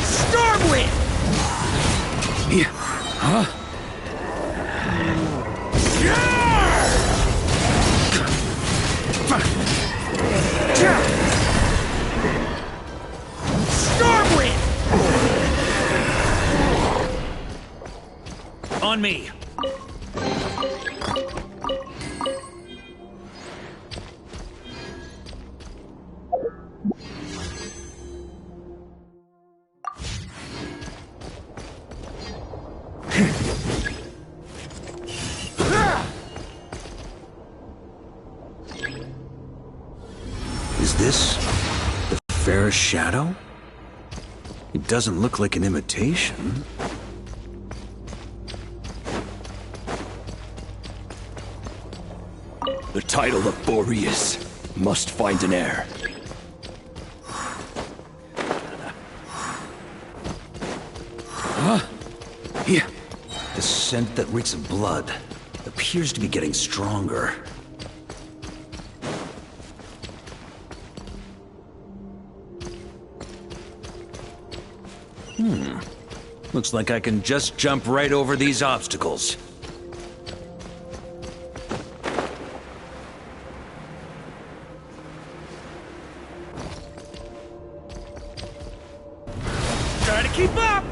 Stormwind! Yeah. Huh? Stormwind! On me! Is this the fairest shadow? It doesn't look like an imitation. The title of Boreas must find an heir. Huh? Yeah. The scent that reeks of blood appears to be getting stronger. Looks like I can just jump right over these obstacles. Try to keep up!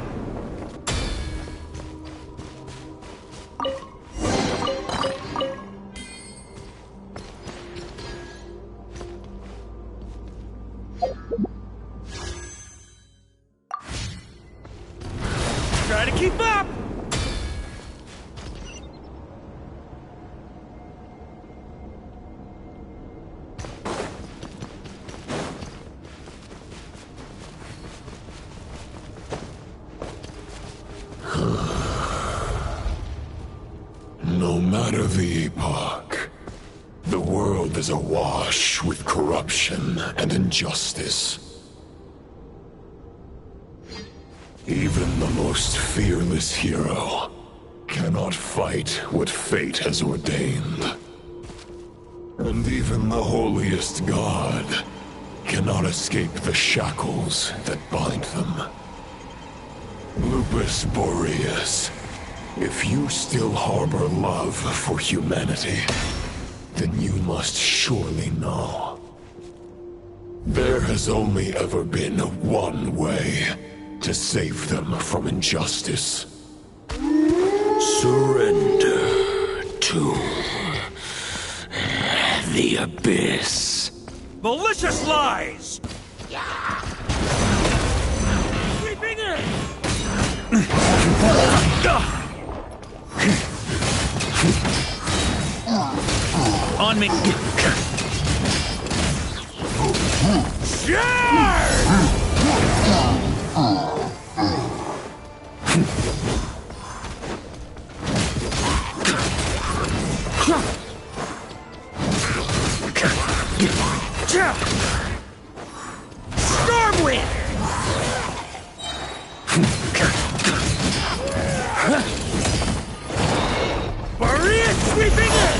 Try to keep up! No matter the epoch, the world is awash with corruption and injustice. Even the most fearless hero cannot fight what fate has ordained. And even the holiest god cannot escape the shackles that bind them. Lupus Boreas, if you still harbor love for humanity, then you must surely know. There has only ever been one way to save them from injustice. Surrender to the abyss. Malicious lies! Sweeping in! On me! Stormwind! Maria sweeping in!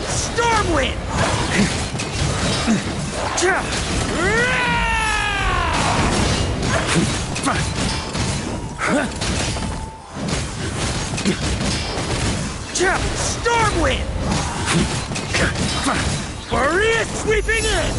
Stormwind! Stormwind! Maria sweeping in!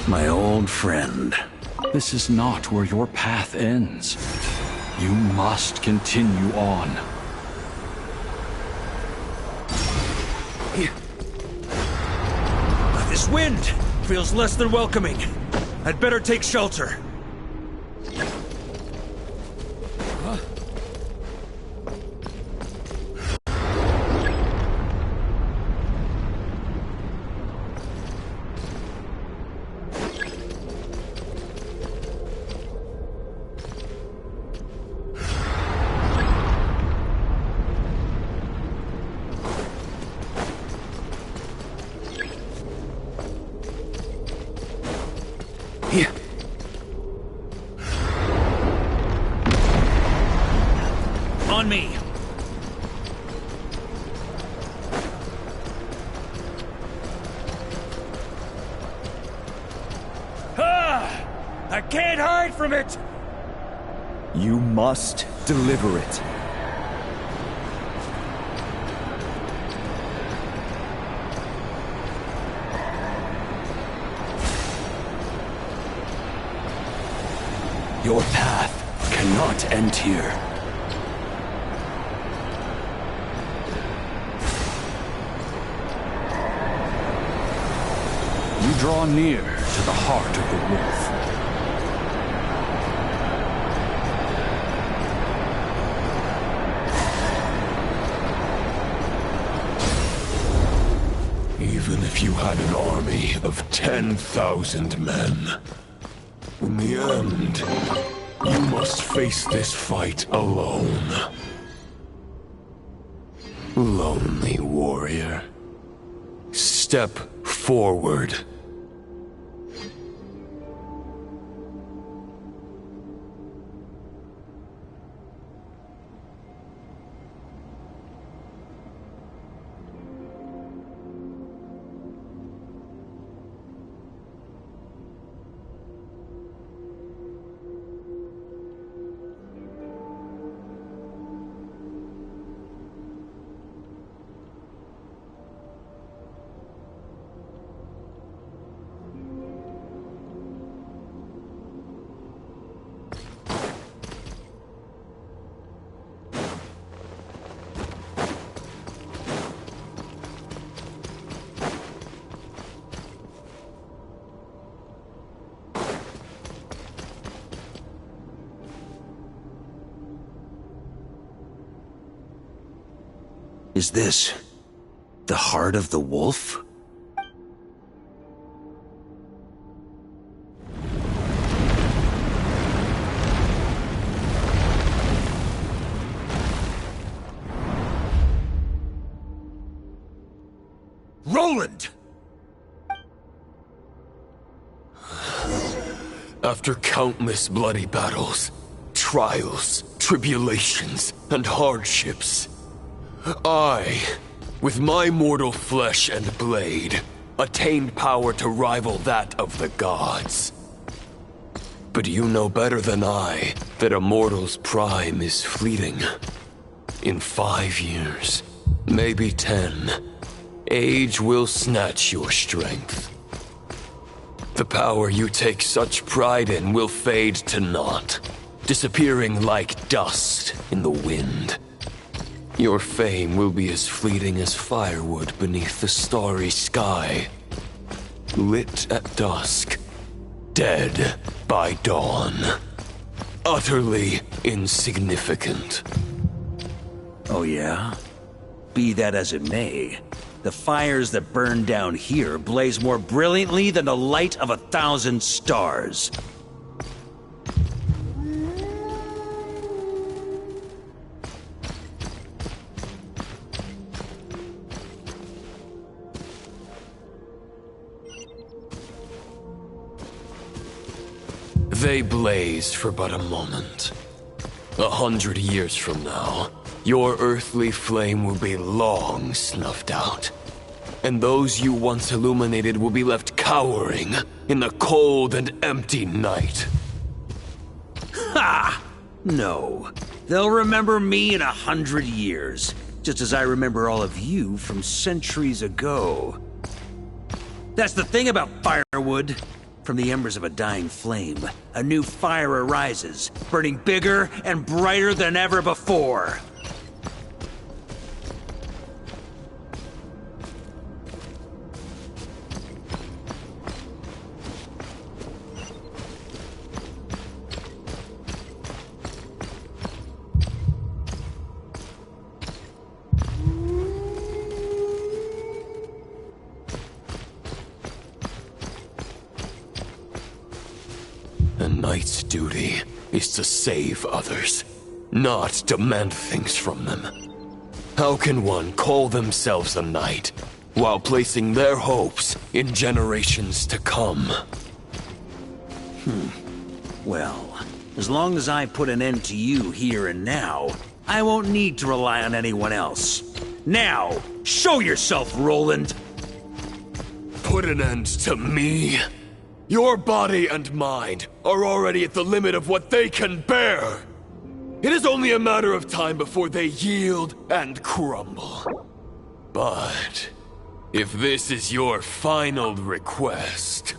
My old friend. This is not where your path ends. You must continue on. This wind feels less than welcoming. I'd better take shelter. On me! I can't hide from it! You must deliver it. Your path cannot end here. You draw near to the heart of the wolf. Even if you had an army of 10,000 men, in the end, you must face this fight alone. Lonely warrior. Step forward. Is this the heart of the wolf? Roland! After countless bloody battles, trials, tribulations, and hardships, I, with my mortal flesh and blade, attained power to rival that of the gods. But you know better than I that a mortal's prime is fleeting. In 5 years, maybe 10, age will snatch your strength. The power you take such pride in will fade to naught, disappearing like dust in the wind. Your fame will be as fleeting as firewood beneath the starry sky, lit at dusk, dead by dawn, utterly insignificant. Oh yeah? Be that as it may, the fires that burn down here blaze more brilliantly than the light of 1,000 stars. They blaze for but a moment. 100 years from now, your earthly flame will be long snuffed out, and those you once illuminated will be left cowering in the cold and empty night. Ha! No. They'll remember me in 100 years, just as I remember all of you from centuries ago. That's the thing about firewood. From the embers of a dying flame, a new fire arises, burning bigger and brighter than ever before. A knight's duty is to save others, not demand things from them. How can one call themselves a knight while placing their hopes in generations to come? Well, as long as I put an end to you here and now, I won't need to rely on anyone else. Now, show yourself, Roland! Put an end to me? Your body and mind are already at the limit of what they can bear. It is only a matter of time before they yield and crumble. But if this is your final request...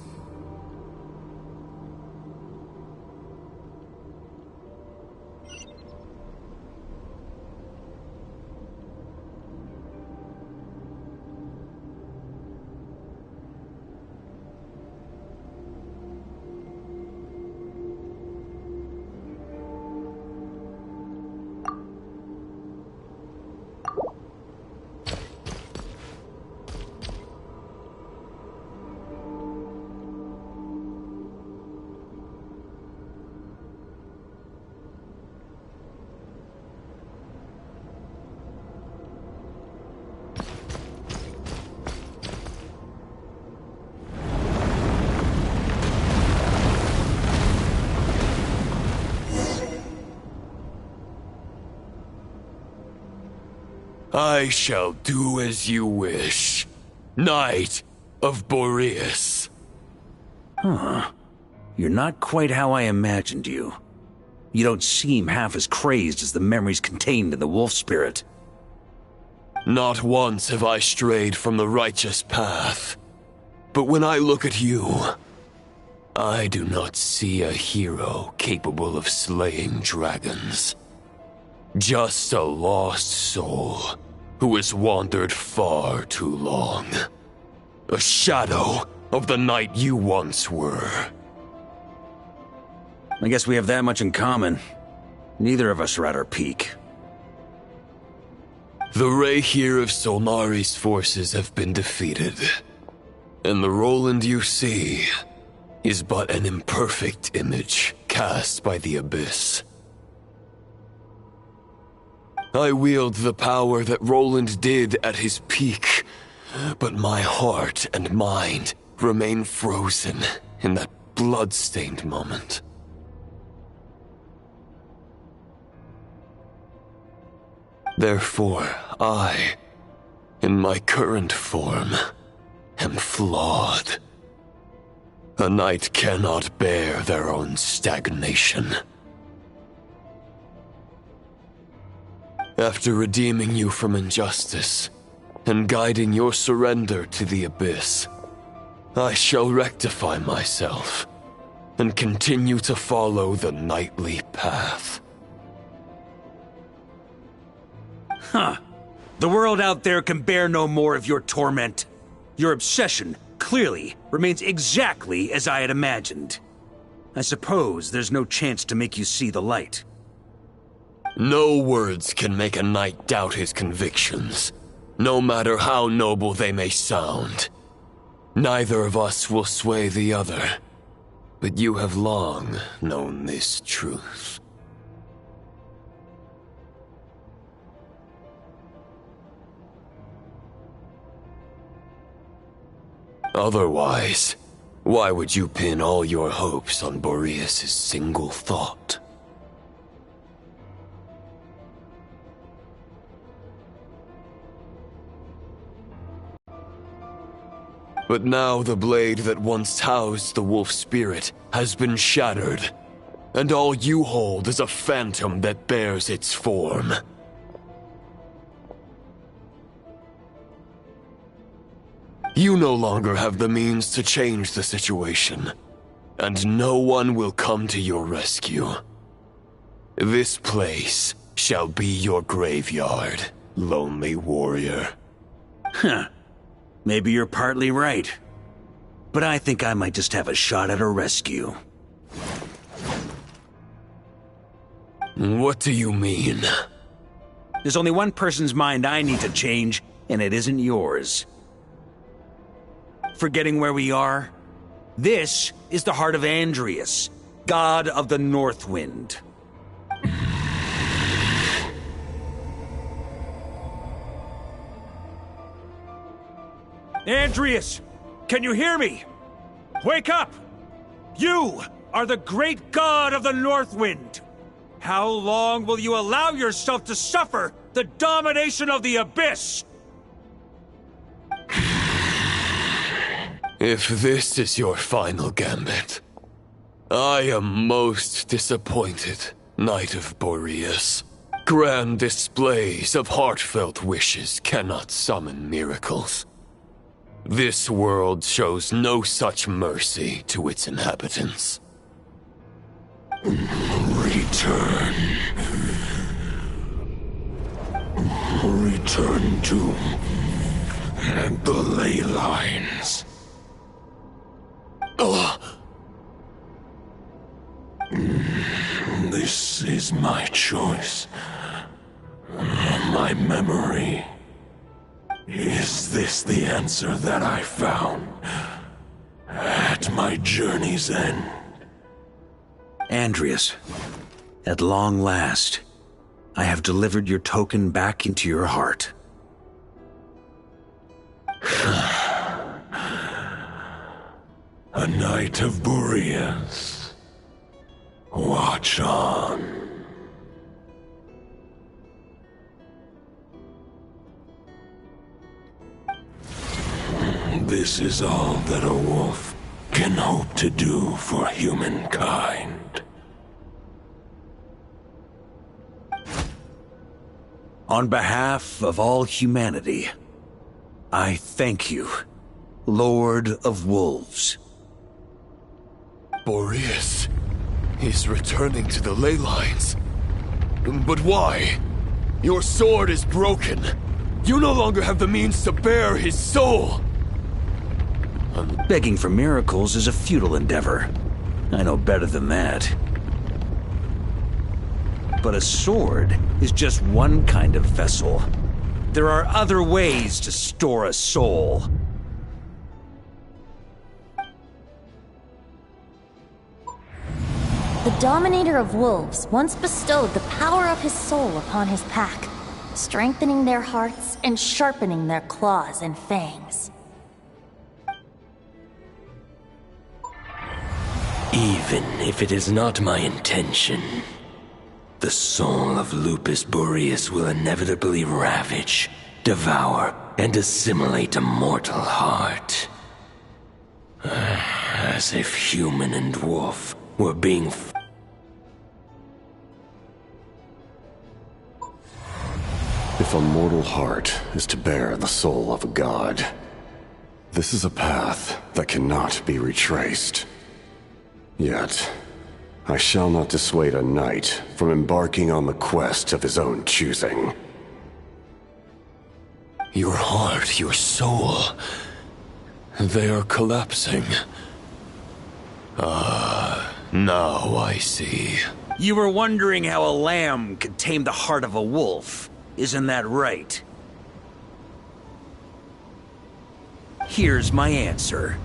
I shall do as you wish, Knight of Boreas. Huh. You're not quite how I imagined you. You don't seem half as crazed as the memories contained in the wolf spirit. Not once have I strayed from the righteous path. But when I look at you, I do not see a hero capable of slaying dragons. Just a lost soul who has wandered far too long. A shadow of the knight you once were. I guess we have that much in common. Neither of us are at our peak. The Rayhir of Solnari's forces have been defeated, and the Roland you see is but an imperfect image cast by the Abyss. I wield the power that Roland did at his peak, but my heart and mind remain frozen in that blood-stained moment. Therefore, I, in my current form, am flawed. A knight cannot bear their own stagnation. After redeeming you from injustice, and guiding your surrender to the Abyss, I shall rectify myself, and continue to follow the knightly path. Huh. The world out there can bear no more of your torment. Your obsession, clearly, remains exactly as I had imagined. I suppose there's no chance to make you see the light. No words can make a knight doubt his convictions, no matter how noble they may sound. Neither of us will sway the other, but you have long known this truth. Otherwise, why would you pin all your hopes on Boreas' single thought? But now the blade that once housed the wolf spirit has been shattered, and all you hold is a phantom that bears its form. You no longer have the means to change the situation, and no one will come to your rescue. This place shall be your graveyard, lonely warrior. Huh. Maybe you're partly right. But I think I might just have a shot at a rescue. What do you mean? There's only one person's mind I need to change, and it isn't yours. Forgetting where we are? This is the heart of Andrias, god of the North Wind. Andrias, can you hear me? Wake up! You are the great god of the North Wind. How long will you allow yourself to suffer the domination of the Abyss? If this is your final gambit, I am most disappointed, Knight of Boreas. Grand displays of heartfelt wishes cannot summon miracles. This world shows no such mercy to its inhabitants. Return. Return to the ley lines. This is my choice. My memory. Is this the answer that I found at my journey's end? Andrias, at long last, I have delivered your token back into your heart. A Knight of Boreas. Watch on. This is all that a wolf can hope to do for humankind. On behalf of all humanity, I thank you, Lord of Wolves. Boreas is returning to the ley lines. But why? Your sword is broken. You no longer have the means to bear his soul. Begging for miracles is a futile endeavor. I know better than that. But a sword is just one kind of vessel. There are other ways to store a soul. The Dominator of Wolves once bestowed the power of his soul upon his pack, strengthening their hearts and sharpening their claws and fangs. Even if it is not my intention, the soul of Lupus Boreas will inevitably ravage, devour, and assimilate a mortal heart. As if human and wolf were being If a mortal heart is to bear the soul of a god, this is a path that cannot be retraced. Yet, I shall not dissuade a knight from embarking on the quest of his own choosing. Your heart, your soul, they are collapsing. Now I see. You were wondering how a lamb could tame the heart of a wolf. Isn't that right? Here's my answer.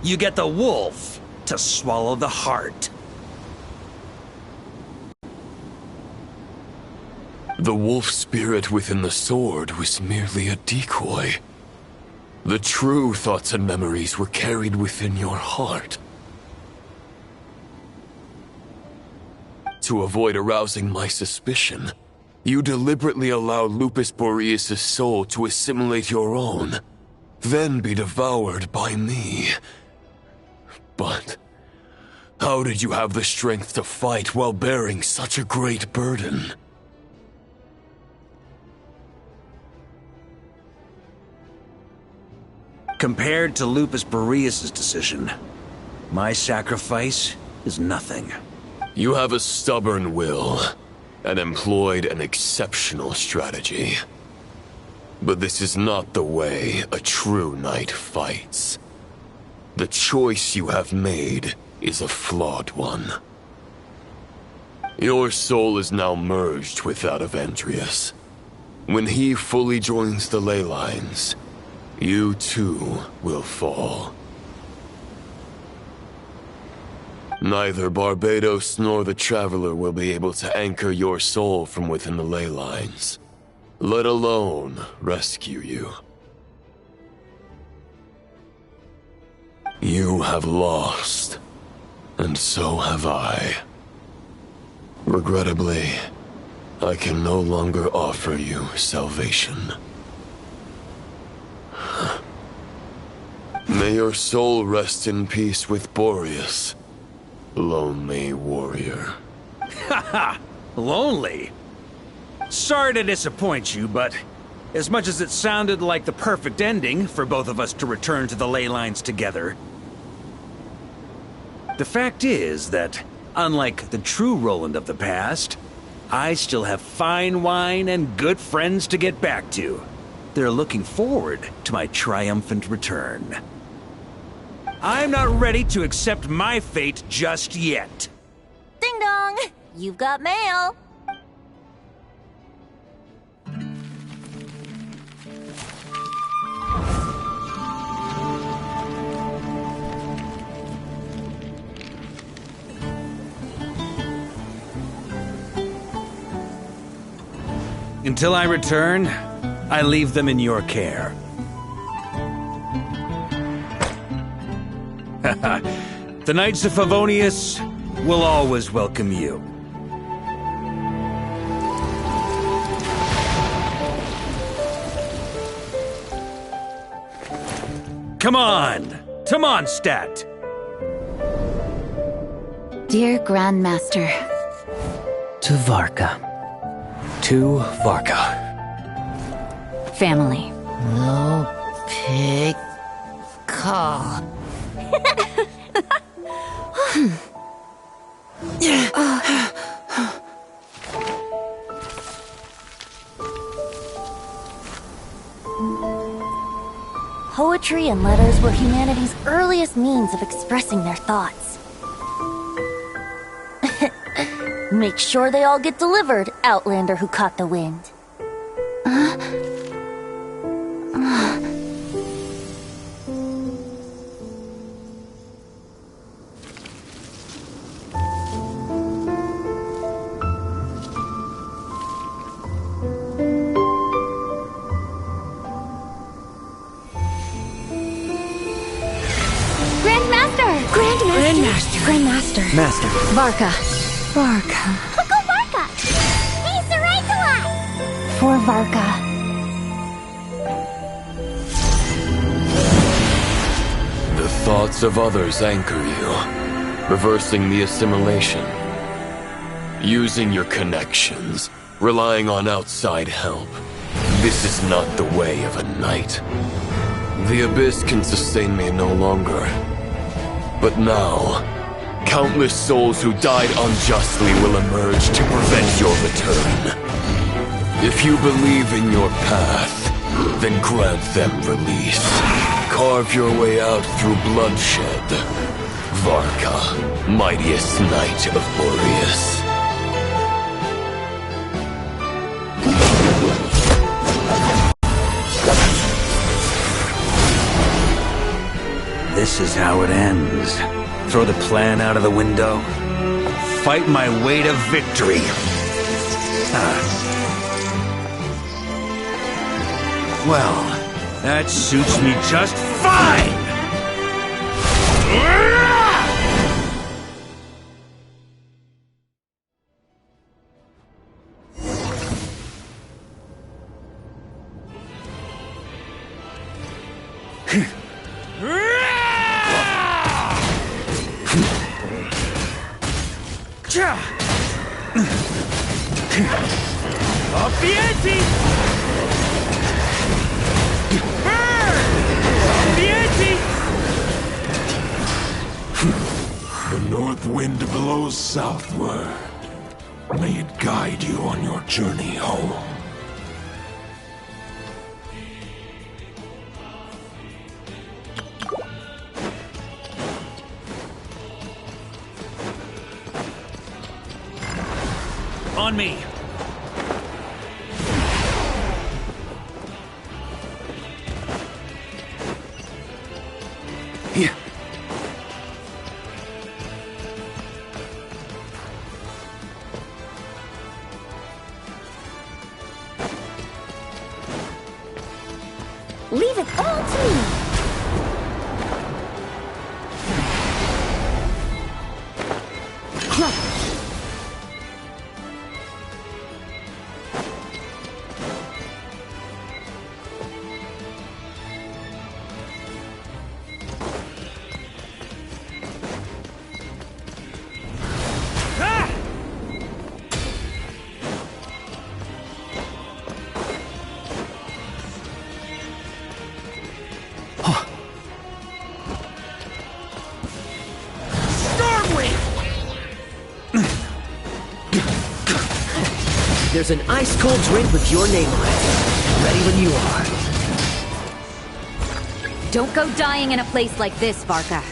You get the wolf to swallow the heart. The wolf spirit within the sword was merely a decoy. The true thoughts and memories were carried within your heart. To avoid arousing my suspicion, you deliberately allow Lupus Boreas' soul to assimilate your own, then be devoured by me. But how did you have the strength to fight while bearing such a great burden? Compared to Lupus Boreas' decision, my sacrifice is nothing. You have a stubborn will, and employed an exceptional strategy. But this is not the way a true knight fights. The choice you have made is a flawed one. Your soul is now merged with that of Andreas. When he fully joins the ley lines, you too will fall. Neither Barbados nor the Traveler will be able to anchor your soul from within the ley lines, let alone rescue you. You have lost, and so have I. Regrettably, I can no longer offer you salvation. May your soul rest in peace with Boreas, lonely warrior. Haha! Lonely? Sorry to disappoint you, but as much as it sounded like the perfect ending for both of us to return to the ley lines together, the fact is that, unlike the true Roland of the past, I still have fine wine and good friends to get back to. They're looking forward to my triumphant return. I'm not ready to accept my fate just yet. Ding dong! You've got mail! Until I return, I leave them in your care. The Knights of Favonius will always welcome you. Come on, to Mondstadt. Dear Grandmaster. To Varka. To Varka. Family. No pig call. Poetry and letters were humanity's earliest means of expressing their thoughts. Make sure they all get delivered, Outlander who caught the wind. Master. Varka. Varka. Go Varka! Hey, Sarai! For Varka. The thoughts of others anchor you, reversing the assimilation. Using your connections, relying on outside help. This is not the way of a knight. The Abyss can sustain me no longer. But now, countless souls who died unjustly will emerge to prevent your return. If you believe in your path, then grant them release. Carve your way out through bloodshed. Varka, mightiest knight of Boreas. This is how it ends. Throw the plan out of the window. Fight my way to victory. Well, that suits me just fine! Up the ante! Burn! Up the ante! The north wind blows southward. May it guide you on your journey home. On me! Here. Leave it all to me. There's an ice-cold drink with your name on it. Ready when you are. Don't go dying in a place like this, Varka.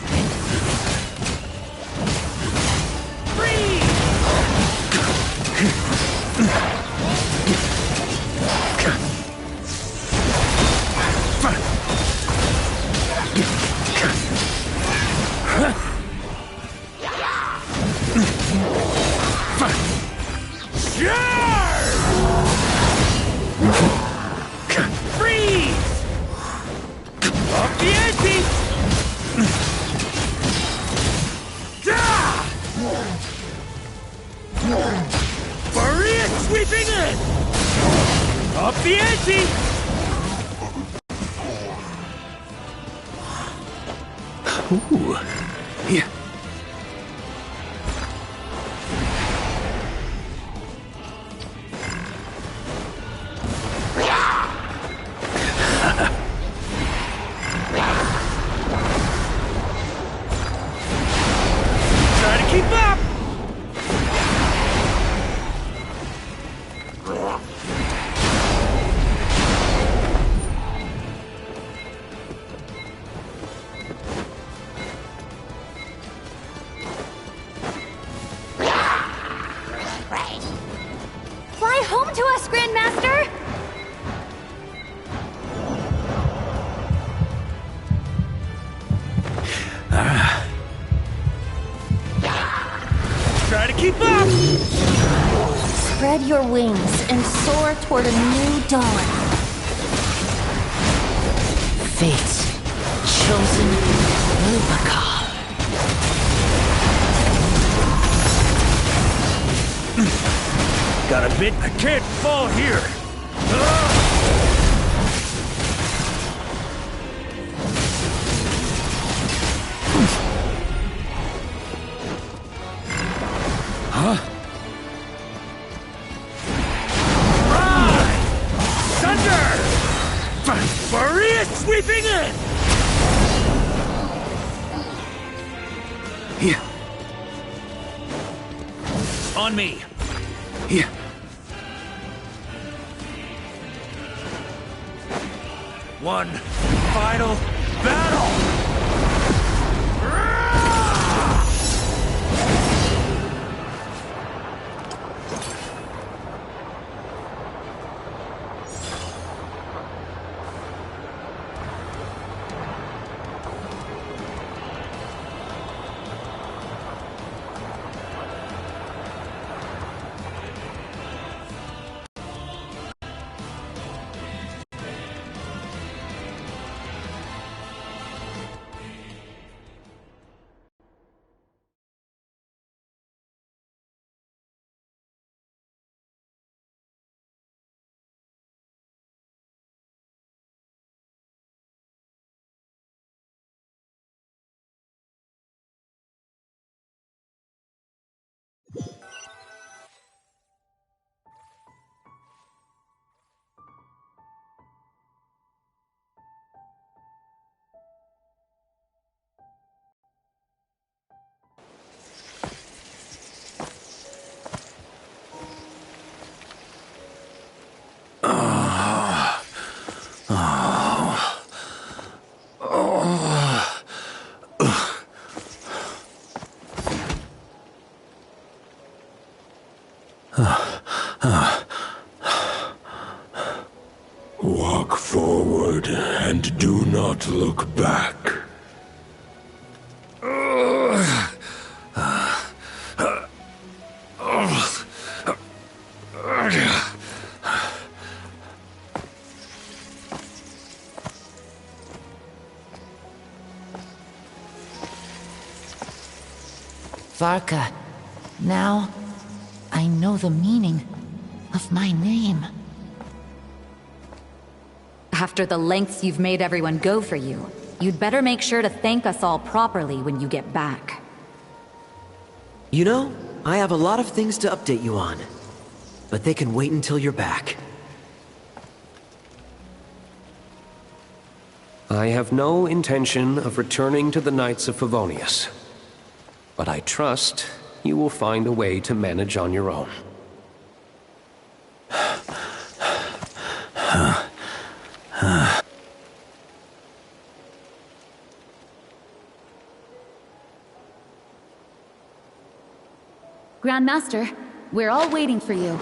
Sweeping in! Up the ante! Ooh. Yeah. Try to keep up! Fly home to us, Grandmaster! Try to keep up! Spread your wings and soar toward a new dawn. Fate's chosen Lupaka. Got a bit? I can't fall here! Huh? Rise! Thunder! Maria sweeping in! Here. On me. Here. One final battle! Walk forward and do not look back. Varka, now I know the meaning of my name. After the lengths you've made everyone go for you, you'd better make sure to thank us all properly when you get back. You know, I have a lot of things to update you on, but they can wait until you're back. I have no intention of returning to the Knights of Favonius, but I trust you will find a way to manage on your own. Grandmaster, we're all waiting for you.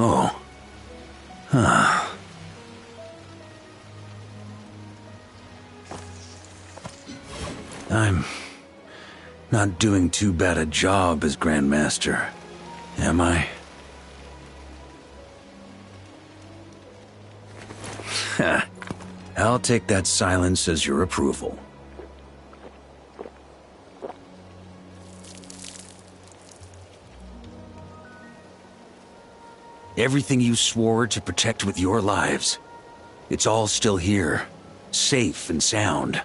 Oh. I'm not doing too bad a job as Grandmaster, am I? I'll take that silence as your approval. Everything you swore to protect with your lives, it's all still here, safe and sound.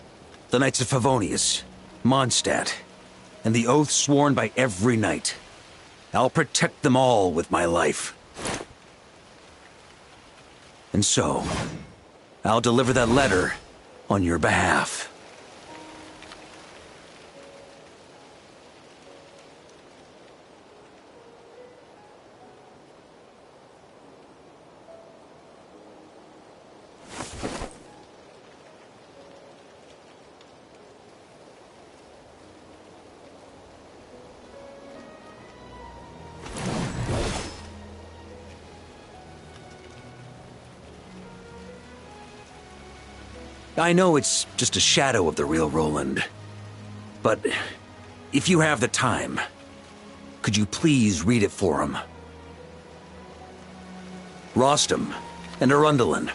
The Knights of Favonius, Mondstadt, and the oath sworn by every knight. I'll protect them all with my life. And so, I'll deliver that letter on your behalf. I know it's just a shadow of the real Roland, but if you have the time, could you please read it for him? Rostam, and Arundelen.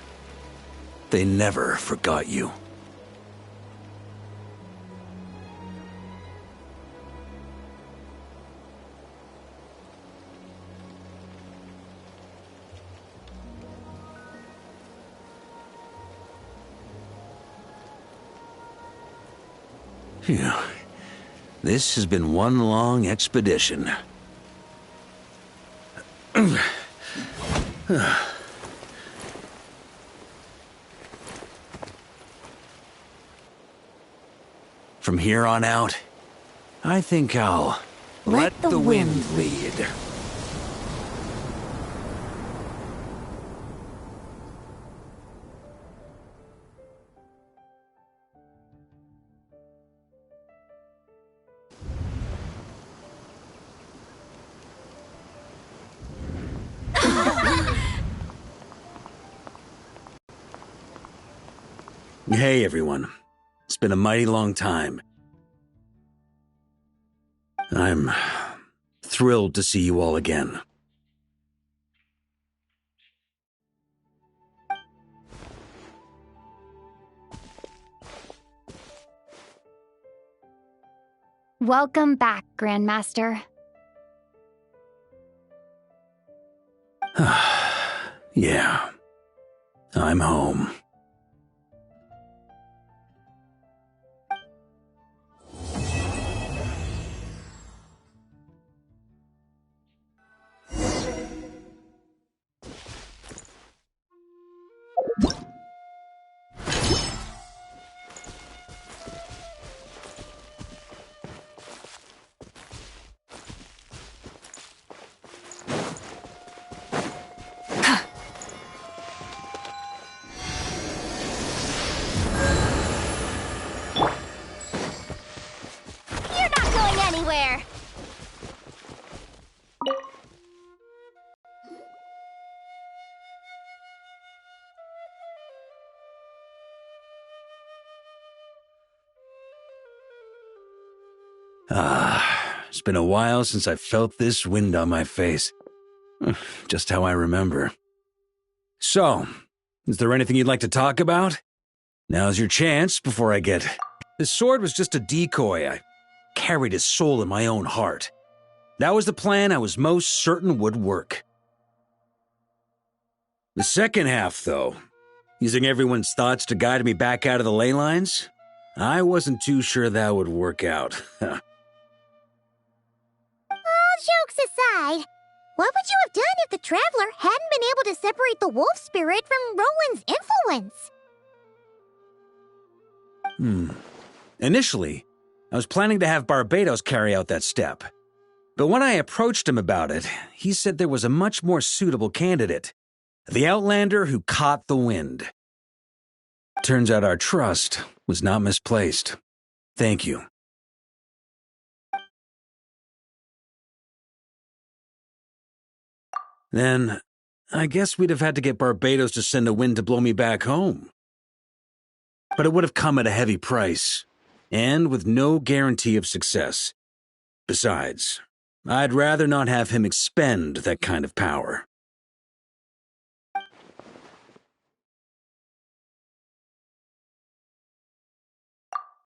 They never forgot you. Phew. This has been one long expedition. From here on out, I think I'll let the wind lead. Hey, everyone. It's been a mighty long time. I'm thrilled to see you all again. Welcome back, Grandmaster. Yeah. I'm home. Anywhere. It's been a while since I felt this wind on my face. Just how I remember. So, is there anything you'd like to talk about? Now's your chance before I get... This sword was just a decoy. I carried his soul in my own heart. That was the plan I was most certain would work. The second half, though, using everyone's thoughts to guide me back out of the ley lines, I wasn't too sure that would work out. All jokes aside, what would you have done if the Traveler hadn't been able to separate the wolf spirit from Roland's influence? Initially, I was planning to have Barbados carry out that step. But when I approached him about it, he said there was a much more suitable candidate. The Outlander who caught the wind. Turns out our trust was not misplaced. Thank you. Then, I guess we'd have had to get Barbados to send a wind to blow me back home. But it would have come at a heavy price, and with no guarantee of success. Besides, I'd rather not have him expend that kind of power.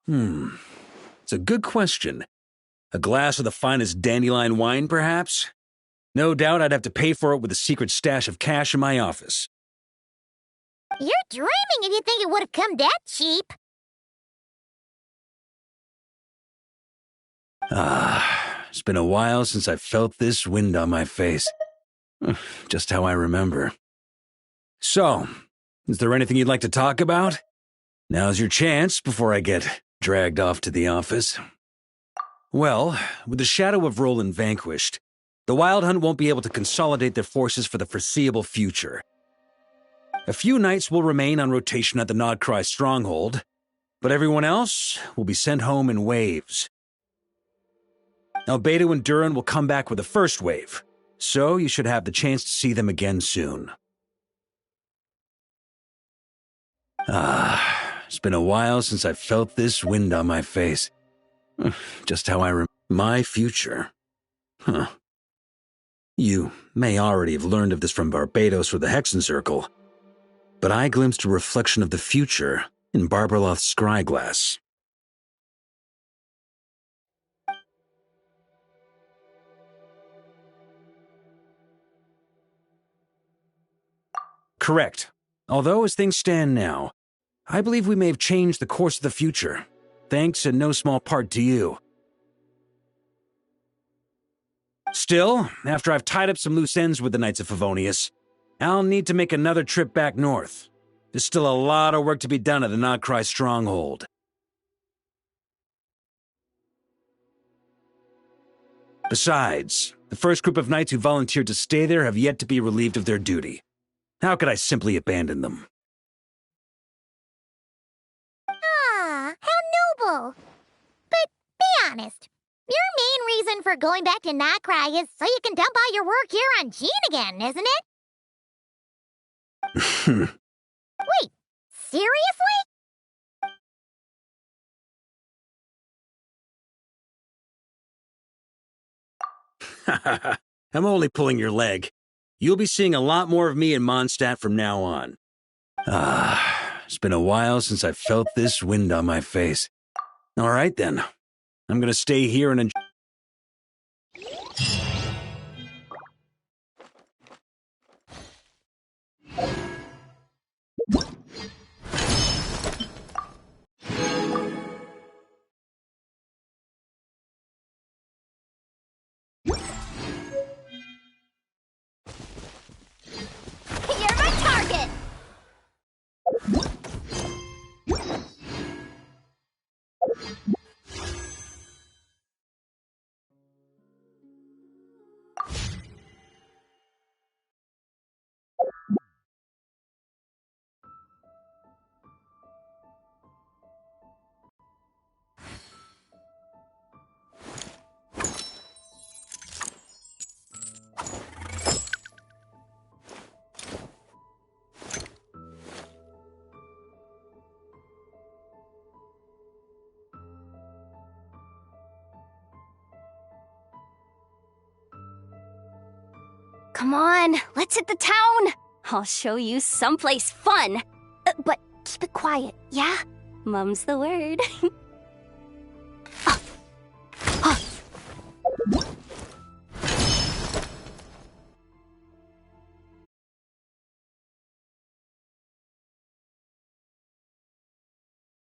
It's a good question. A glass of the finest dandelion wine, perhaps? No doubt I'd have to pay for it with a secret stash of cash in my office. You're dreaming if you think it would have come that cheap. It's been a while since I felt this wind on my face. Just how I remember. So, is there anything you'd like to talk about? Now's your chance before I get dragged off to the office. Well, with the shadow of Roland vanquished, the Wild Hunt won't be able to consolidate their forces for the foreseeable future. A few knights will remain on rotation at the Nodcry stronghold, but everyone else will be sent home in waves. Albedo and Durin will come back with the first wave, so you should have the chance to see them again soon. It's been a while since I felt this wind on my face. Just how I remember my future. You may already have learned of this from Barbados or the Hexen Circle, but I glimpsed a reflection of the future in Barberloth's scryglass. Correct. Although, as things stand now, I believe we may have changed the course of the future, thanks in no small part to you. Still, after I've tied up some loose ends with the Knights of Favonius, I'll need to make another trip back north. There's still a lot of work to be done at the Notcry stronghold. Besides, the first group of knights who volunteered to stay there have yet to be relieved of their duty. How could I simply abandon them? Ah, how noble. But be honest, your main reason for going back to Notcry is so you can dump all your work here on Jean again, isn't it? Wait, seriously? I'm only pulling your leg. You'll be seeing a lot more of me in Mondstadt from now on. It's been a while since I felt this wind on my face. All right then. I'm gonna stay here and enjoy. You're my target! Come on, let's hit the town! I'll show you someplace fun! But keep it quiet, yeah? Mum's the word.